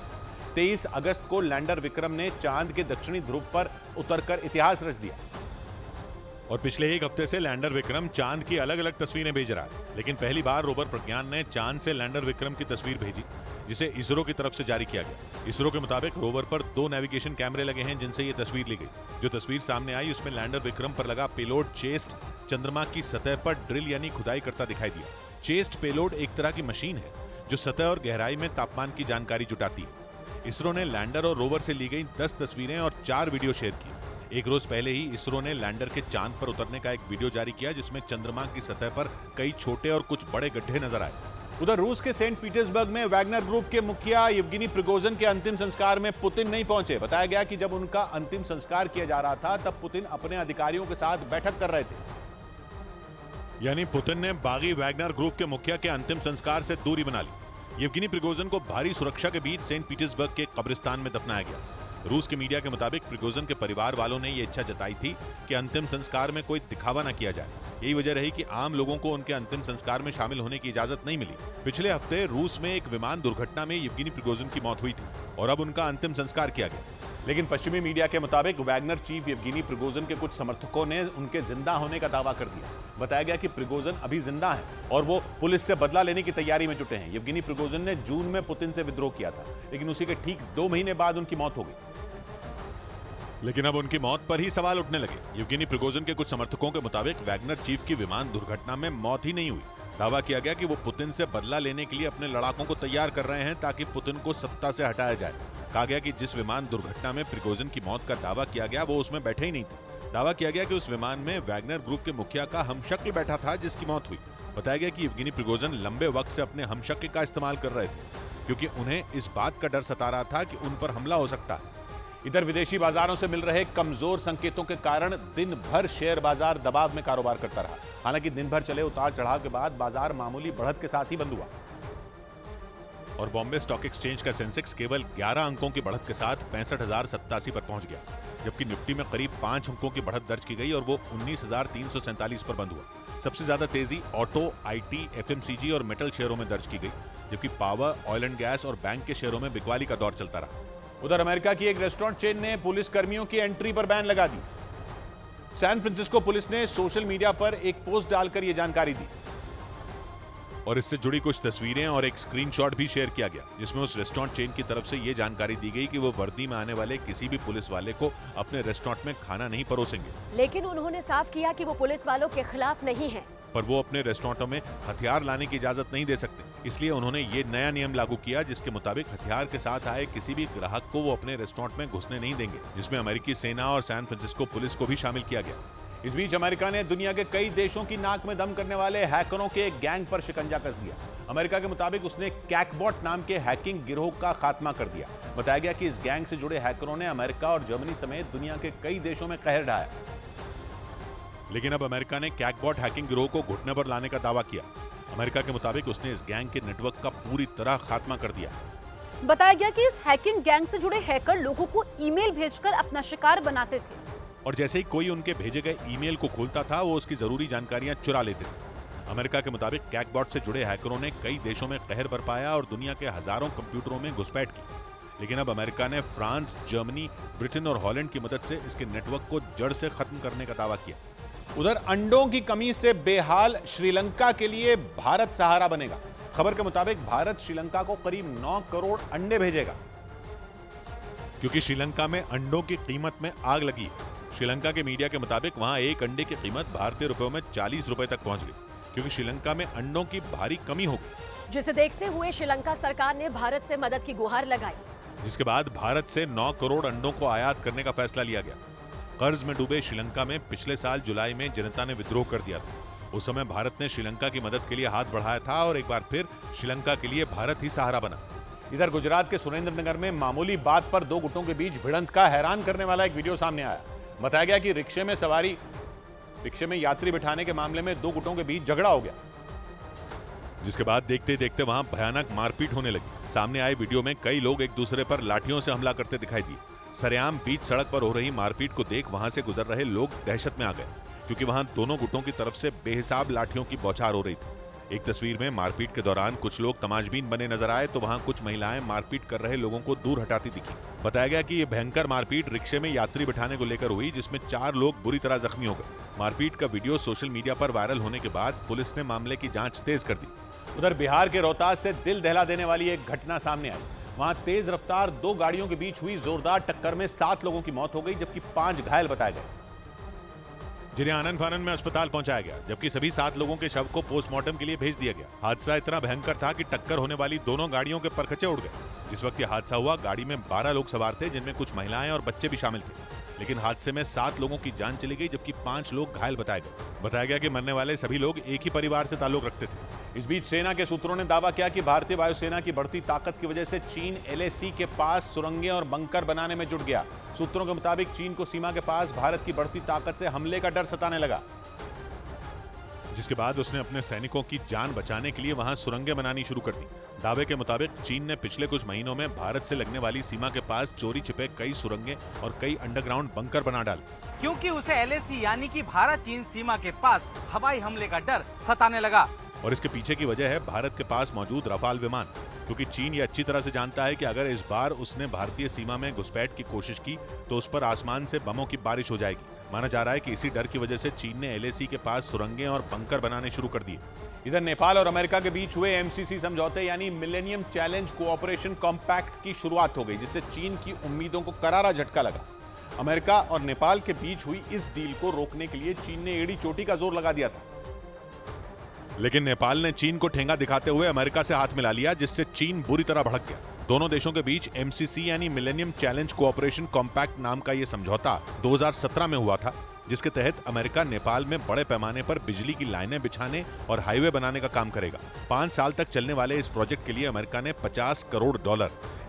A: 23 अगस्त को लैंडर विक्रम ने चांद के दक्षिणी ध्रुव पर उतरकर इतिहास रच दिया। और पिछले एक हफ्ते से लैंडर विक्रम चांद की अलग अलग तस्वीरें भेज रहा है, लेकिन पहली बार रोवर प्रज्ञान ने चांद से लैंडर विक्रम की तस्वीर भेजी, जिसे इसरो की तरफ से जारी किया गया। इसरो के मुताबिक रोवर पर 2 नेविगेशन कैमरे लगे हैं, जिनसे ये तस्वीर ली गई। जो तस्वीर सामने आई उसमें लैंडर विक्रम पर लगा पेलोड चेस्ट चंद्रमा की सतह पर ड्रिल यानी खुदाई करता दिखाई दिया। चेस्ट पेलोड एक तरह की मशीन है जो सतह और गहराई में तापमान की जानकारी जुटाती है। इसरो ने लैंडर और रोवर से ली गई 10 तस्वीरें और 4 वीडियो शेयर की। एक रोज पहले ही इसरो ने लैंडर के चांद पर उतरने का एक वीडियो जारी किया, जिसमें चंद्रमा की सतह पर कई छोटे और कुछ बड़े गड्ढे नजर आए। उधर रूस के सेंट पीटर्सबर्ग में वैगनर ग्रुप के मुखिया येवगेनी प्रिगोजिन के अंतिम संस्कार में पुतिन नहीं पहुंचे। बताया गया कि जब उनका अंतिम संस्कार किया जा रहा था तब पुतिन अपने अधिकारियों के साथ बैठक कर रहे थे। यानी पुतिन ने बागी वैगनर ग्रुप के मुखिया के अंतिम संस्कार से दूरी बना ली। येवगेनी प्रिगोजिन को भारी सुरक्षा के बीच सेंट पीटर्सबर्ग के कब्रिस्तान में दफनाया गया। रूस के मीडिया के मुताबिक प्रिगोजिन के परिवार वालों ने यह इच्छा जताई थी कि अंतिम संस्कार में कोई दिखावा न किया जाए। यही वजह रही कि आम लोगों को उनके अंतिम संस्कार में शामिल होने की इजाजत नहीं मिली। पिछले हफ्ते रूस में एक विमान दुर्घटना में येवगेनी प्रिगोजिन की मौत हुई थी और अब उनका अंतिम संस्कार किया गया। लेकिन पश्चिमी मीडिया के मुताबिक वैगनर चीफ येवगेनी प्रिगोजिन के कुछ समर्थकों ने उनके जिंदा होने का दावा कर दिया। बताया गया कि प्रिगोजिन अभी जिंदा है और वो पुलिस से बदला लेने की तैयारी में जुटे हैं। येवगेनी प्रिगोजिन ने जून में पुतिन से विद्रोह किया था, लेकिन उसी के ठीक 2 महीने बाद उनकी मौत हो गई। लेकिन अब उनकी मौत पर ही सवाल उठने लगे। येवगेनी प्रिगोजिन के कुछ समर्थकों के मुताबिक वैगनर चीफ की विमान दुर्घटना में मौत ही नहीं हुई। दावा किया गया कि वो पुतिन से बदला लेने के लिए अपने लड़ाकों को तैयार कर रहे हैं ताकि पुतिन को सत्ता से हटाया जाए। कहा गया कि जिस विमान दुर्घटना में प्रिगोजिन की मौत का दावा किया गया वो उसमें बैठे ही नहीं थे। दावा किया गया कि उस विमान में वैगनर ग्रुप के मुखिया का हमशक्ल बैठा था जिसकी मौत हुई। बताया गया कि येवगेनी प्रिगोजिन लंबे वक्त से अपने हमशक्ल का इस्तेमाल कर रहे थे, क्योंकि उन्हें इस बात का डर सता रहा था कि उन पर हमला हो सकता है। इधर विदेशी बाजारों से मिल रहे कमजोर संकेतों के कारण दिन भर शेयर बाजार दबाव में कारोबार करता रहा। हालांकि दिन भर चले उतार चढ़ाव के बाद बाजार मामूली बढ़त के साथ ही बंद हुआ और बॉम्बे स्टॉक एक्सचेंज का सेंसेक्स केवल 11 अंकों की बढ़त के साथ 65,087 पर पहुंच गया, जबकि निफ्टी में करीब 5 अंकों की बढ़त दर्ज की गई और वो 19,347 पर बंद हुआ। सबसे ज्यादा तेजी ऑटो, आईटी, एफएमसीजी और मेटल शेयरों में दर्ज की गई, जबकि पावर, ऑयल एंड गैस और बैंक के शेयरों में बिकवाली का दौर चलता रहा। उधर अमेरिका की एक रेस्टोरेंट चेन ने पुलिस कर्मियों की एंट्री पर बैन लगा दी। सैन फ्रांसिस्को पुलिस ने सोशल मीडिया पर एक पोस्ट डालकर यह जानकारी दी। और इससे जुड़ी कुछ तस्वीरें और एक स्क्रीनशॉट भी शेयर किया गया, जिसमें उस रेस्टोरेंट चेन की तरफ से ये जानकारी दी गई कि वो वर्दी में आने वाले किसी भी पुलिस वाले को अपने रेस्टोरेंट में खाना नहीं परोसेंगे।
M: लेकिन उन्होंने साफ किया कि वो पुलिस वालों के खिलाफ नहीं है,
A: पर वो अपने रेस्टोरेंटों में हथियार लाने की इजाजत नहीं दे सकते। इसलिए उन्होंने ये नया नियम लागू किया, जिसके मुताबिक हथियार के साथ आए किसी भी ग्राहक को वो अपने रेस्टोरेंट में घुसने नहीं देंगे, जिसमें अमेरिकी सेना और सैन फ्रांसिस्को पुलिस को भी शामिल किया गया। इस बीच अमेरिका ने दुनिया के कई देशों की नाक में दम करने वाले हैकरों के एक गैंग पर शिकंजा कस दिया। अमेरिका के मुताबिक उसने कैकबॉट नाम के हैकिंग गिरोह का खात्मा कर दिया। बताया गया कि इस गैंग से जुड़े हैकरों ने अमेरिका और जर्मनी समेत दुनिया के कई देशों में कहर ढाया। लेकिन अब अमेरिका ने कैकबॉट हैकिंग गिरोह को घुटने पर लाने का दावा किया। अमेरिका के मुताबिक उसने इस गैंग के नेटवर्क का पूरी तरह खात्मा कर दिया।
C: बताया गया कि इस हैकिंग गैंग से जुड़े हैकर लोगों को ईमेल भेजकर अपना शिकार बनाते थे,
A: और जैसे ही कोई उनके भेजे गए ईमेल को खोलता था, वो उसकी जरूरी जानकारियां चुरा लेते थे। अमेरिका के मुताबिक कैकबॉट से जुड़े हैकरों ने कई देशों में कहर बरपाया और दुनिया के हजारों कंप्यूटरों में घुसपैठ की। लेकिन अब अमेरिका ने फ्रांस, जर्मनी, ब्रिटेन और हॉलैंड की मदद से इसके नेटवर्क को जड़ से खत्म करने का दावा किया। उधर अंडों की कमी से बेहाल श्रीलंका के लिए भारत सहारा बनेगा। खबर के मुताबिक भारत श्रीलंका को करीब 9 करोड़ अंडे भेजेगा, क्योंकि श्रीलंका में अंडों की कीमत में आग लगी है। श्रीलंका के मीडिया के मुताबिक वहां एक अंडे की कीमत भारतीय रुपयों में 40 रुपए तक पहुंच गई, क्योंकि श्रीलंका में अंडों की भारी कमी हो गई,
M: जिसे देखते हुए श्रीलंका सरकार ने भारत से मदद की गुहार लगाई,
A: जिसके बाद भारत से 9 करोड़ अंडों को आयात करने का फैसला लिया गया। कर्ज में डूबे श्रीलंका में पिछले साल जुलाई में जनता ने विद्रोह कर दिया था। उस समय भारत ने श्रीलंका की मदद के लिए हाथ बढ़ाया था और एक बार फिर श्रीलंका के लिए भारत ही सहारा बना। इधर गुजरात के सुरेंद्रनगर में मामूली बात पर दो गुटों के बीच भिड़ंत का हैरान करने वाला एक वीडियो सामने आया। बताया गया कि रिक्शे में यात्री बिठाने के मामले में दो गुटों के बीच झगड़ा हो गया, जिसके बाद देखते देखते वहां भयानक मारपीट होने लगी। सामने आए वीडियो में कई लोग एक दूसरे पर लाठियों से हमला करते दिखाई दिए। सरेआम बीच सड़क पर हो रही मारपीट को देख वहां से गुजर रहे लोग दहशत में आ गए, क्योंकि वहां दोनों गुटों की तरफ से बेहिसाब लाठियों की बौछार हो रही थी। एक तस्वीर में मारपीट के दौरान कुछ लोग तमाशबीन बने नजर आए, तो वहां कुछ महिलाएं मारपीट कर रहे लोगों को दूर हटाती दिखी। बताया गया कि ये भयंकर मारपीट रिक्शे में यात्री बिठाने को लेकर हुई, जिसमें 4 लोग बुरी तरह जख्मी हो गए। मारपीट का वीडियो सोशल मीडिया पर वायरल होने के बाद पुलिस ने मामले की जांच तेज कर दी। उधर बिहार के रोहतास से दिल दहला देने वाली एक घटना सामने आई। वहां तेज रफ्तार 2 गाड़ियों के बीच हुई जोरदार टक्कर में 7 लोगों की मौत हो गई, जबकि 5 घायल बताए गए, जिन्हें आनन फानन में अस्पताल पहुंचाया गया, जबकि सभी 7 लोगों के शव को पोस्टमार्टम के लिए भेज दिया गया। हादसा इतना भयंकर था कि टक्कर होने वाली दोनों गाड़ियों के परखचे उड़ गए। जिस वक्त यह हादसा हुआ, गाड़ी में 12 लोग सवार थे, जिनमें कुछ महिलाएं और बच्चे भी शामिल थे। लेकिन हादसे में 7 लोगों की जान चली गई, जबकि 5 लोग घायल बताए गए। बताया गया कि मरने वाले सभी लोग एक ही परिवार से ताल्लुक रखते थे। इस बीच सेना के सूत्रों ने दावा किया कि भारतीय वायुसेना की बढ़ती ताकत की वजह से चीन LAC के पास सुरंगें और बंकर बनाने में जुट गया। सूत्रों के मुताबिक चीन को सीमा के पास भारत की बढ़ती ताकत से हमले का डर सताने लगा, जिसके बाद उसने अपने सैनिकों की जान बचाने के लिए वहां सुरंगें बनानी शुरू कर दी। दावे के मुताबिक चीन ने पिछले कुछ महीनों में भारत से लगने वाली सीमा के पास चोरी छिपे कई सुरंगें और कई अंडरग्राउंड बंकर बना डाले,
T: क्योंकि उसे LAC यानी कि भारत चीन सीमा के पास हवाई हमले का डर सताने लगा।
A: और इसके पीछे की वजह है भारत के पास मौजूद रफाल विमान, क्योंकि चीन ये अच्छी तरह से जानता है कि अगर इस बार उसने भारतीय सीमा में घुसपैठ की कोशिश की तो उस पर आसमान से बमों की बारिश हो जाएगी। माना जा रहा है कि इसी डर की वजह से चीन ने LAC के पास सुरंगें और बंकर बनाने शुरू कर दिए। इधर नेपाल और अमेरिका के बीच हुए MCC समझौते यानी मिलेनियम चैलेंज कोऑपरेशन कॉम्पैक्ट की शुरुआत हो गई, जिससे चीन की उम्मीदों को करारा झटका लगा। अमेरिका और नेपाल के बीच हुई इस डील को रोकने के लिए चीन ने एड़ी चोटी का जोर लगा दिया था, लेकिन नेपाल ने चीन को ठेंगा दिखाते हुए अमेरिका से हाथ मिला लिया, जिससे चीन बुरी तरह भड़क गया। दोनों देशों के बीच MCC यानी मिलेनियम चैलेंज कोऑपरेशन कॉम्पैक्ट नाम का यह समझौता 2017 में हुआ था, जिसके तहत अमेरिका नेपाल में बड़े पैमाने पर बिजली की लाइनें बिछाने और हाईवे बनाने का काम करेगा। 5 साल तक चलने वाले इस प्रोजेक्ट के लिए अमेरिका ने $50 करोड़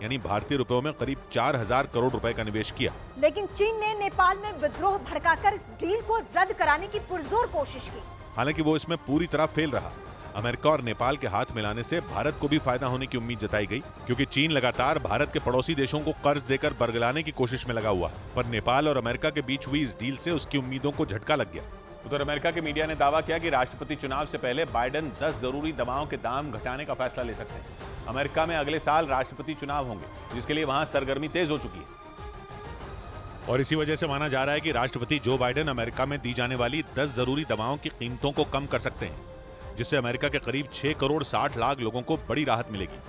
A: यानी भारतीय रुपयों में करीब 4000 करोड़ रुपए का निवेश किया।
M: लेकिन चीन ने नेपाल में विद्रोह भड़काकर इस डील को रद्द कराने की पुरजोर कोशिश की।
A: हालांकि वो इसमें पूरी तरह फेल रहा। अमेरिका और नेपाल के हाथ मिलाने से भारत को भी फायदा होने की उम्मीद जताई गई, क्योंकि चीन लगातार भारत के पड़ोसी देशों को कर्ज देकर बरगलाने की कोशिश में लगा हुआ है। पर नेपाल और अमेरिका के बीच हुई इस डील से उसकी उम्मीदों को झटका लग गया। उधर अमेरिका के मीडिया ने दावा किया कि राष्ट्रपति चुनाव से पहले बाइडेन 10 जरूरी दवाओं के दाम घटाने का फैसला ले सकते हैं। अमेरिका में अगले साल राष्ट्रपति चुनाव होंगे, जिसके लिए वहां सरगर्मी तेज हो चुकी है, और इसी वजह से माना जा रहा है कि राष्ट्रपति जो बाइडेन अमेरिका में दी जाने वाली 10 जरूरी दवाओं की कीमतों को कम कर सकते हैं। जिससे अमेरिका के करीब 6 करोड़ 60 लाख लोगों को बड़ी राहत मिलेगी।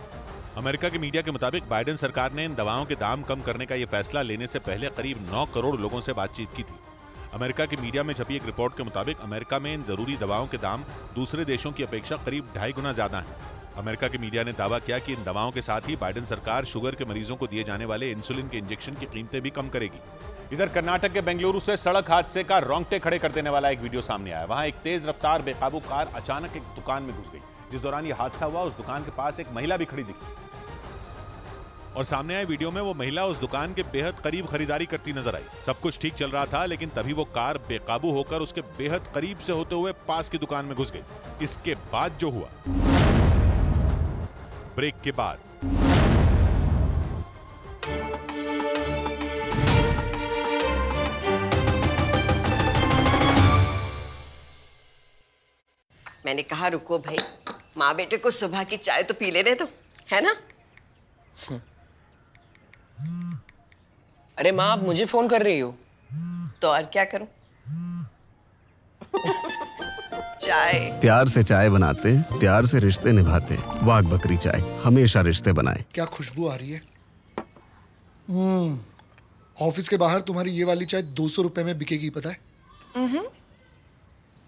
A: अमेरिका की मीडिया के मुताबिक बाइडेन सरकार ने इन दवाओं के दाम कम करने का यह फैसला लेने से पहले करीब 9 करोड़ लोगों से बातचीत की थी। अमेरिका की मीडिया में छपी एक रिपोर्ट के मुताबिक अमेरिका में इन जरूरी दवाओं के दाम दूसरे देशों की अपेक्षा करीब 2.5 गुना ज्यादा हैं। अमेरिका की मीडिया ने दावा किया कि इन दवाओं के साथ ही बाइडेन सरकार शुगर के मरीजों को दिए जाने वाले इंसुलिन के इंजेक्शन की कीमतें भी कम करेगी। इधर कर्नाटक के बेंगलुरु से सड़क हादसे का रोंगटे खड़े कर देने वाला एक वीडियो सामने आया। वहां एक तेज रफ्तार बेकाबू कार अचानक एक दुकान में घुस गई। जिस दौरान यह हादसा हुआ उस दुकान के पास एक महिला भी खड़ी दिखी और सामने आए वीडियो में वो महिला उस दुकान के बेहद करीब खरीदारी करती नजर आई। सब कुछ ठीक चल रहा था, लेकिन तभी वो कार बेकाबू होकर उसके बेहद करीब से होते हुए पास की दुकान में घुस गई। इसके बाद जो हुआ, ब्रेक के बाद
U: मैंने कहा रुको भाई, माँ बेटे को सुबह की चाय तो पी लेने दो, है ना?
V: अरे माँ, आप मुझे फोन कर रही हो?
U: तो और क्या करूं? चाय।
W: प्यार से चाय बनाते, प्यार से रिश्ते निभाते। वाघ बकरी चाय हमेशा रिश्ते बनाए।
X: क्या खुशबू आ रही है। ऑफिस के बाहर तुम्हारी ये वाली चाय 200 रुपए में बिकेगी, पता है?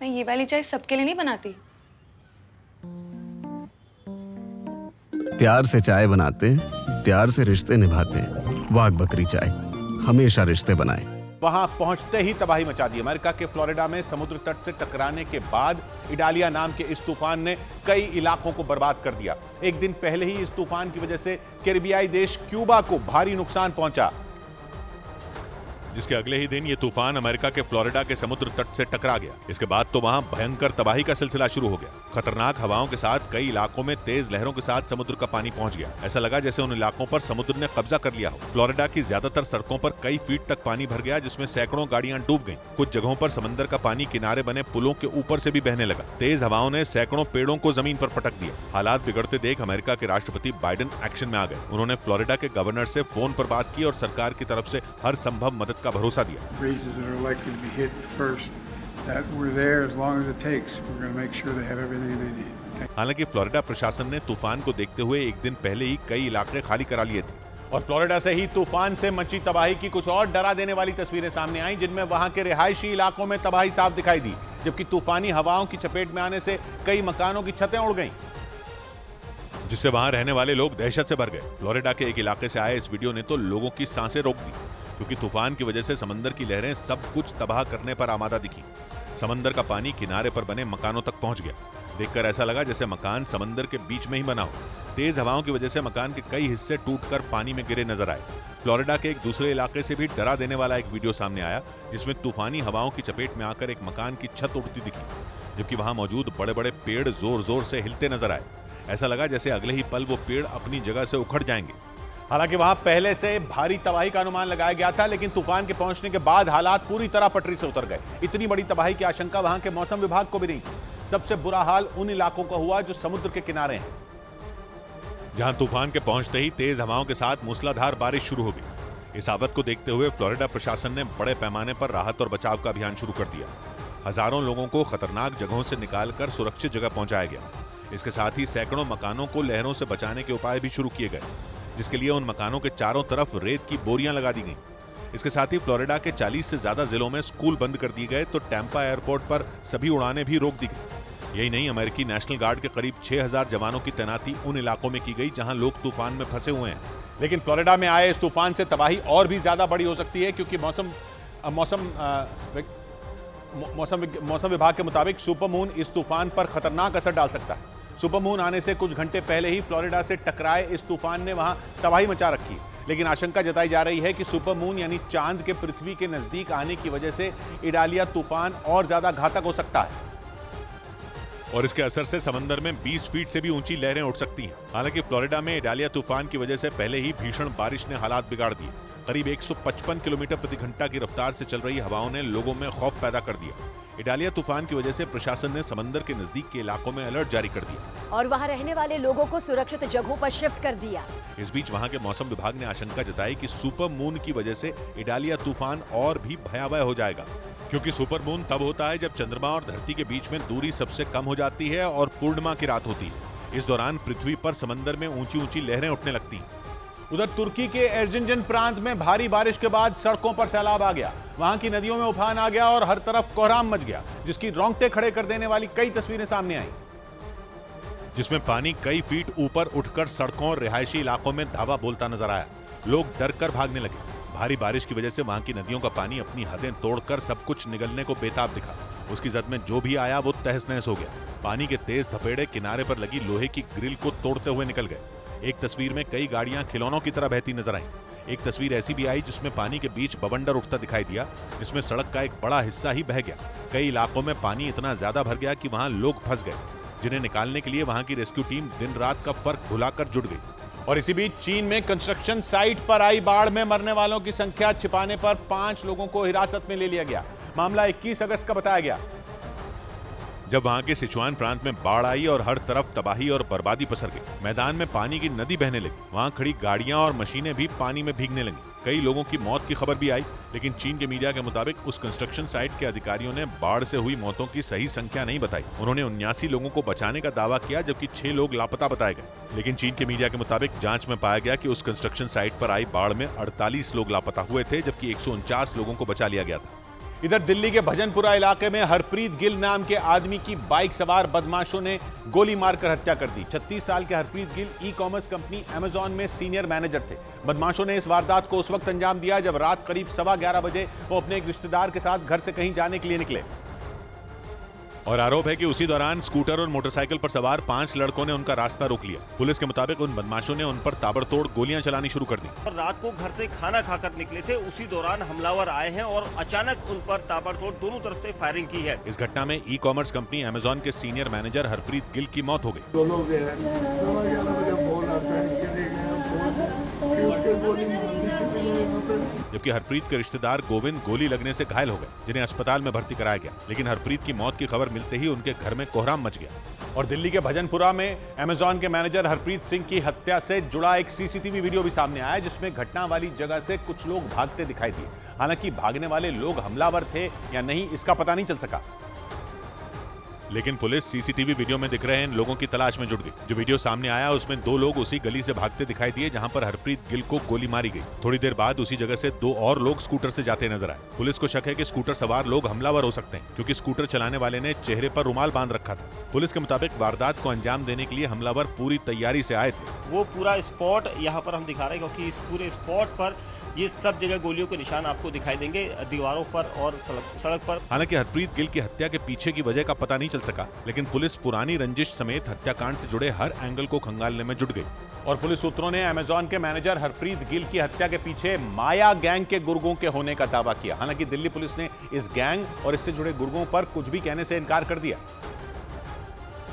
Y: मैं ये वाली चाय सबके लिए नहीं बनाती।
W: प्यार से चाय बनाते, प्यार से रिश्ते निभाते। वाघ बकरी चाय हमेशा रिश्ते बनाए।
A: वहां पहुंचते ही तबाही मचा दी। अमेरिका के फ्लोरिडा में समुद्र तट से टकराने के बाद इडालिया नाम के इस तूफान ने कई इलाकों को बर्बाद कर दिया। एक दिन पहले ही इस तूफान की वजह से कैरिबियाई देश क्यूबा को भारी नुकसान पहुंचा, जिसके अगले ही दिन ये तूफान अमेरिका के फ्लोरिडा के समुद्र तट से टकरा गया। इसके बाद तो वहां भयंकर तबाही का सिलसिला शुरू हो गया। खतरनाक हवाओं के साथ कई इलाकों में तेज लहरों के साथ समुद्र का पानी पहुंच गया। ऐसा लगा जैसे उन इलाकों पर समुद्र ने कब्जा कर लिया हो। फ्लोरिडा की ज्यादातर सड़कों पर कई फीट तक पानी भर गया, जिसमें सैकड़ों गाड़ियां डूब गईं। कुछ जगहों पर समंदर का पानी किनारे बने पुलों के ऊपर से भी बहने लगा। तेज हवाओं ने सैकड़ों पेड़ों को जमीन पर पटक दिया। हालात बिगड़ते देख अमेरिका के राष्ट्रपति बाइडेन एक्शन में आ गए। उन्होंने फ्लोरिडा के गवर्नर से फोन पर बात की और सरकार की तरफ से हर संभव मदद का भरोसा दिया।
B: Regions that are likely to be hit first, that we're there as long as it takes. We're going to make sure they have everything they need.
A: हालांकि फ्लोरिडा प्रशासन ने तूफान को देखते हुए एक दिन पहले ही कई इलाके खाली करा लिए थे और फ्लोरिडा से ही तूफान से मची तबाही की कुछ और डरा देने वाली तस्वीरें सामने आईं, जिनमें वहां के रिहायशी इलाकों में तबाही साफ दिखाई दी, जबकि तूफानी हवाओं की चपेट में आने से कई मकानों की छतें उड़ गईं, जिससे वहां रहने वाले लोग दहशत से भर गए। फ्लोरिडा के एक इलाके से आए इस वीडियो ने तो लोगों की सांसें रोक दी, क्योंकि तूफान की वजह से समंदर की लहरें सब कुछ तबाह करने पर आमादा दिखी। समंदर का पानी किनारे पर बने मकानों तक पहुंच गया। देखकर ऐसा लगा जैसे मकान समंदर के बीच में ही बना हो। तेज हवाओं की वजह से मकान के कई हिस्से टूटकर पानी में गिरे नजर आए। फ्लोरिडा के एक दूसरे इलाके से भी डरा देने वाला एक वीडियो सामने आया, जिसमें तूफानी हवाओं की चपेट में आकर एक मकान की छत उड़ती दिखी, जबकि वहां मौजूद बड़े बड़े पेड़ जोर जोर से हिलते नजर आए। ऐसा लगा जैसे अगले ही पल वो पेड़ अपनी जगह से उखड़ जाएंगे। हालांकि वहां पहले से भारी तबाही का अनुमान लगाया गया था, लेकिन तूफान के पहुंचने के बाद हालात पूरी तरह पटरी से उतर गए। इतनी बड़ी तबाही की आशंका वहां के मौसम विभाग को भी नहीं थी। सबसे बुरा हाल उन इलाकों का हुआ जो समुद्र के किनारे हैं, जहां तूफान के पहुंचते ही तेज हवाओं के साथ मूसलाधार बारिश शुरू हो गई। इस आफत को देखते हुए फ्लोरिडा प्रशासन ने बड़े पैमाने पर राहत और बचाव का अभियान शुरू कर दिया। हजारों लोगों को खतरनाक जगहों से निकालकर सुरक्षित जगह पहुंचाया गया। इसके साथ ही सैकड़ों मकानों को लहरों से बचाने के उपाय भी शुरू किए गए, जिसके लिए उन मकानों के चारों तरफ रेत की बोरियां लगा दी गईं। इसके साथ ही फ्लोरिडा के 40 से ज्यादा जिलों में स्कूल बंद कर दिए गए, तो टैंपा एयरपोर्ट पर सभी उड़ानें भी रोक दी गई। यही नहीं, अमेरिकी नेशनल गार्ड के करीब 6000 जवानों की तैनाती उन इलाकों में की गई जहां लोग तूफान में फंसे हुए हैं। लेकिन फ्लोरिडा में आए इस तूफान से तबाही और भी ज्यादा बड़ी हो सकती है, क्योंकि मौसम विभाग के मुताबिक सुपरमून इस तूफान पर खतरनाक असर डाल सकता है। सुपरमून आने से कुछ घंटे पहले ही फ्लोरिडा से टकराए इस तूफान ने वहां तबाही मचा रखी, लेकिन आशंका जताई जा रही है कि सुपरमून यानी चांद के पृथ्वी के नजदीक आने की वजह से इडालिया तूफान और ज्यादा घातक हो सकता है और इसके असर से समंदर में 20 फीट से भी ऊंची लहरें उठ सकती हैं। हालांकि फ्लोरिडा में इडालिया तूफान की वजह से पहले ही भीषण बारिश ने हालात बिगाड़ दिए। करीब 155 किलोमीटर प्रति घंटा की रफ्तार से चल रही हवाओं ने लोगों में खौफ पैदा कर दिया। इडालिया तूफान की वजह से प्रशासन ने समंदर के नजदीक के इलाकों में अलर्ट जारी कर दिया
M: और वहां रहने वाले लोगों को सुरक्षित जगहों पर शिफ्ट कर दिया।
A: इस बीच वहां के मौसम विभाग ने आशंका जताई कि सुपर मून की वजह से इडालिया तूफान और भी भयावह हो जाएगा, क्योंकि सुपरमून तब होता है जब चंद्रमा और धरती के बीच में दूरी सबसे कम हो जाती है और पूर्णिमा की रात होती है। इस दौरान पृथ्वी पर समंदर में ऊंची ऊंची लहरें उठने लगती हैं। उधर तुर्की के एर्जिंजन प्रांत में भारी बारिश के बाद सड़कों पर सैलाब आ गया। वहां की नदियों में उफान आ गया और हर तरफ कोहराम मच गया, जिसकी रोंगटे खड़े कर देने वाली कई तस्वीरें सामने आई, जिसमें पानी कई फीट ऊपर उठकर सड़कों और रिहायशी इलाकों में धावा बोलता नजर आया। लोग डर कर भागने लगे। भारी बारिश की वजह से वहां की नदियों का पानी अपनी हदें तोड़कर सब कुछ निगलने को बेताब दिखा। उसकी जद में जो भी आया वो तहस नहस हो गया। पानी के तेज थपेड़े किनारे पर लगी लोहे की ग्रिल को तोड़ते हुए निकल गए। एक तस्वीर में कई गाड़ियां खिलौनों की तरह बहती नजर आईं। एक तस्वीर ऐसी भी आई जिसमें पानी के बीच बवंडर उठता दिखाई दिया, जिसमें सड़क का एक बड़ा हिस्सा ही बह गया। कई इलाकों में पानी इतना ज्यादा भर गया कि वहां लोग फंस गए, जिन्हें निकालने के लिए वहां की रेस्क्यू टीम दिन रात का फर्क भुलाकर जुट गई। और इसी बीच चीन में कंस्ट्रक्शन साइट पर आई बाढ़ में मरने वालों की संख्या छिपाने पर 5 लोगों को हिरासत में ले लिया गया। मामला 21 अगस्त का बताया गया, जब वहां के सिचुआन प्रांत में बाढ़ आई और हर तरफ तबाही और बर्बादी पसर गई। मैदान में पानी की नदी बहने लगी। वहां खड़ी गाड़ियां और मशीनें भी पानी में भीगने लगी। कई लोगों की मौत की खबर भी आई, लेकिन चीन के मीडिया के मुताबिक उस कंस्ट्रक्शन साइट के अधिकारियों ने बाढ़ से हुई मौतों की सही संख्या नहीं बताई। उन्होंने 79 लोगों को बचाने का दावा किया, जबकि 6 लोग लापता बताए गए। लेकिन चीन के मीडिया के मुताबिक जांच में पाया गया कि उस कंस्ट्रक्शन साइट पर आई बाढ़ में 48 लोग लापता हुए थे, जबकि 149 लोगों को बचा लिया गया था। इधर दिल्ली के भजनपुरा इलाके में हरप्रीत गिल नाम के आदमी की बाइक सवार बदमाशों ने गोली मारकर हत्या कर दी। 36 साल के Harpreet Gill ecommerce company Amazon में सीनियर मैनेजर थे। बदमाशों ने इस वारदात को उस वक्त अंजाम दिया जब रात करीब 11:15 बजे वो अपने एक रिश्तेदार के साथ घर से कहीं जाने के लिए निकले। और आरोप है कि उसी दौरान स्कूटर और मोटरसाइकिल पर सवार 5 लड़कों ने उनका रास्ता रोक लिया। पुलिस के मुताबिक उन बदमाशों ने उन पर ताबड़तोड़ गोलियां चलानी शुरू कर दी।
D: और रात को घर से खाना खाकर निकले थे, उसी दौरान हमलावर आए हैं और अचानक उन पर ताबड़तोड़ दोनों तरफ से फायरिंग की है।
A: इस घटना में ई-कॉमर्स कंपनी अमेजॉन के सीनियर मैनेजर हरप्रीत गिल की मौत हो गई। जबकि हरप्रीत के रिश्तेदार गोविंद गोली लगने से घायल हो गए, जिन्हें अस्पताल में भर्ती कराया गया। लेकिन हरप्रीत की मौत की खबर मिलते ही उनके घर में कोहराम मच गया। और दिल्ली के भजनपुरा में अमेजॉन के मैनेजर हरप्रीत सिंह की हत्या से जुड़ा एक सीसीटीवी वीडियो भी सामने आया, जिसमें घटना वाली जगह से कुछ लोग भागते दिखाई दिए। हालांकि भागने वाले लोग हमलावर थे या नहीं, इसका पता नहीं चल सका। लेकिन पुलिस सीसीटीवी वीडियो में दिख रहे इन लोगों की तलाश में जुट गई। जो वीडियो सामने आया उसमें 2 लोग उसी गली से भागते दिखाई दिए जहां पर हरप्रीत गिल को गोली मारी गई। थोड़ी देर बाद उसी जगह से 2 और लोग स्कूटर से जाते नजर आए। पुलिस को शक है कि स्कूटर सवार लोग हमलावर हो सकते हैं, क्योंकि स्कूटर चलाने वाले ने चेहरे पर रुमाल बांध रखा था। पुलिस के मुताबिक वारदात को अंजाम देने के लिए हमलावर पूरी तैयारी से आए थे।
D: वो पूरा स्पॉट यहाँ पर हम दिखा रहे हैं, क्योंकि इस पूरे स्पॉट पर ये सब जगह गोलियों के निशान आपको दिखाई देंगे, दीवारों पर और सड़क पर।
A: हालांकि हरप्रीत गिल की हत्या के पीछे की वजह का पता नहीं चल सका, लेकिन पुलिस पुरानी रंजिश समेत हत्याकांड से जुड़े हर एंगल को खंगालने में जुट गई। और पुलिस सूत्रों ने अमेजॉन के मैनेजर हरप्रीत गिल की हत्या के पीछे माया गैंग के गुर्गों के होने का दावा किया। हालांकि दिल्ली पुलिस ने इस गैंग और इससे जुड़े गुर्गों पर कुछ भी कहने से इनकार कर दिया।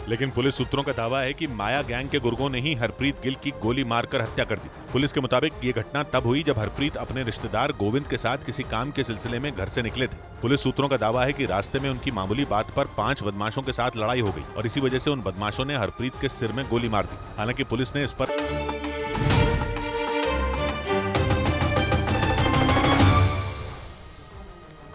A: लेकिन पुलिस सूत्रों का दावा है कि माया गैंग के गुर्गों ने ही हरप्रीत गिल की गोली मारकर हत्या कर दी। पुलिस के मुताबिक ये घटना तब हुई जब हरप्रीत अपने रिश्तेदार गोविंद के साथ किसी काम के सिलसिले में घर से निकले थे। पुलिस सूत्रों का दावा है कि रास्ते में उनकी मामूली बात पर 5 बदमाशों के साथ लड़ाई हो गई और इसी वजह से उन बदमाशों ने हरप्रीत के सिर में गोली मार दी। हालांकि पुलिस ने इस पर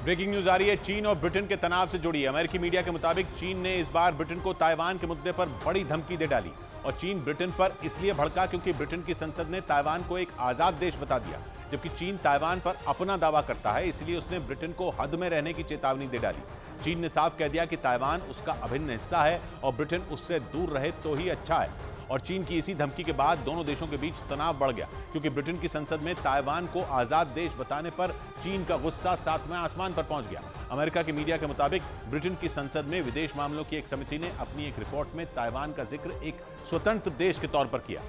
A: ब्रेकिंग न्यूज आ रही है, चीन और ब्रिटेन के तनाव से जुड़ी। अमेरिकी मीडिया के मुताबिक चीन ने इस बार ब्रिटेन को ताइवान के मुद्दे पर बड़ी धमकी दे डाली। और चीन ब्रिटेन पर इसलिए भड़का क्योंकि ब्रिटेन की संसद ने ताइवान को एक आजाद देश बता दिया, जबकि चीन ताइवान पर अपना दावा करता है। इसलिए उसने ब्रिटेन को हद में रहने की चेतावनी दे डाली। चीन ने साफ कह दिया कि ताइवान उसका अभिन्न हिस्सा है और ब्रिटेन उससे दूर रहे तो ही अच्छा है। और चीन की इसी धमकी के बाद दोनों देशों के बीच तनाव बढ़ गया, क्योंकि ब्रिटेन की संसद में ताइवान को आजाद देश बताने पर चीन का गुस्सा 7वें आसमान पर पहुंच गया। अमेरिका के मीडिया के मुताबिक ब्रिटेन की संसद में विदेश मामलों की एक समिति ने अपनी एक रिपोर्ट में ताइवान का जिक्र एक स्वतंत्र देश के तौर पर किया।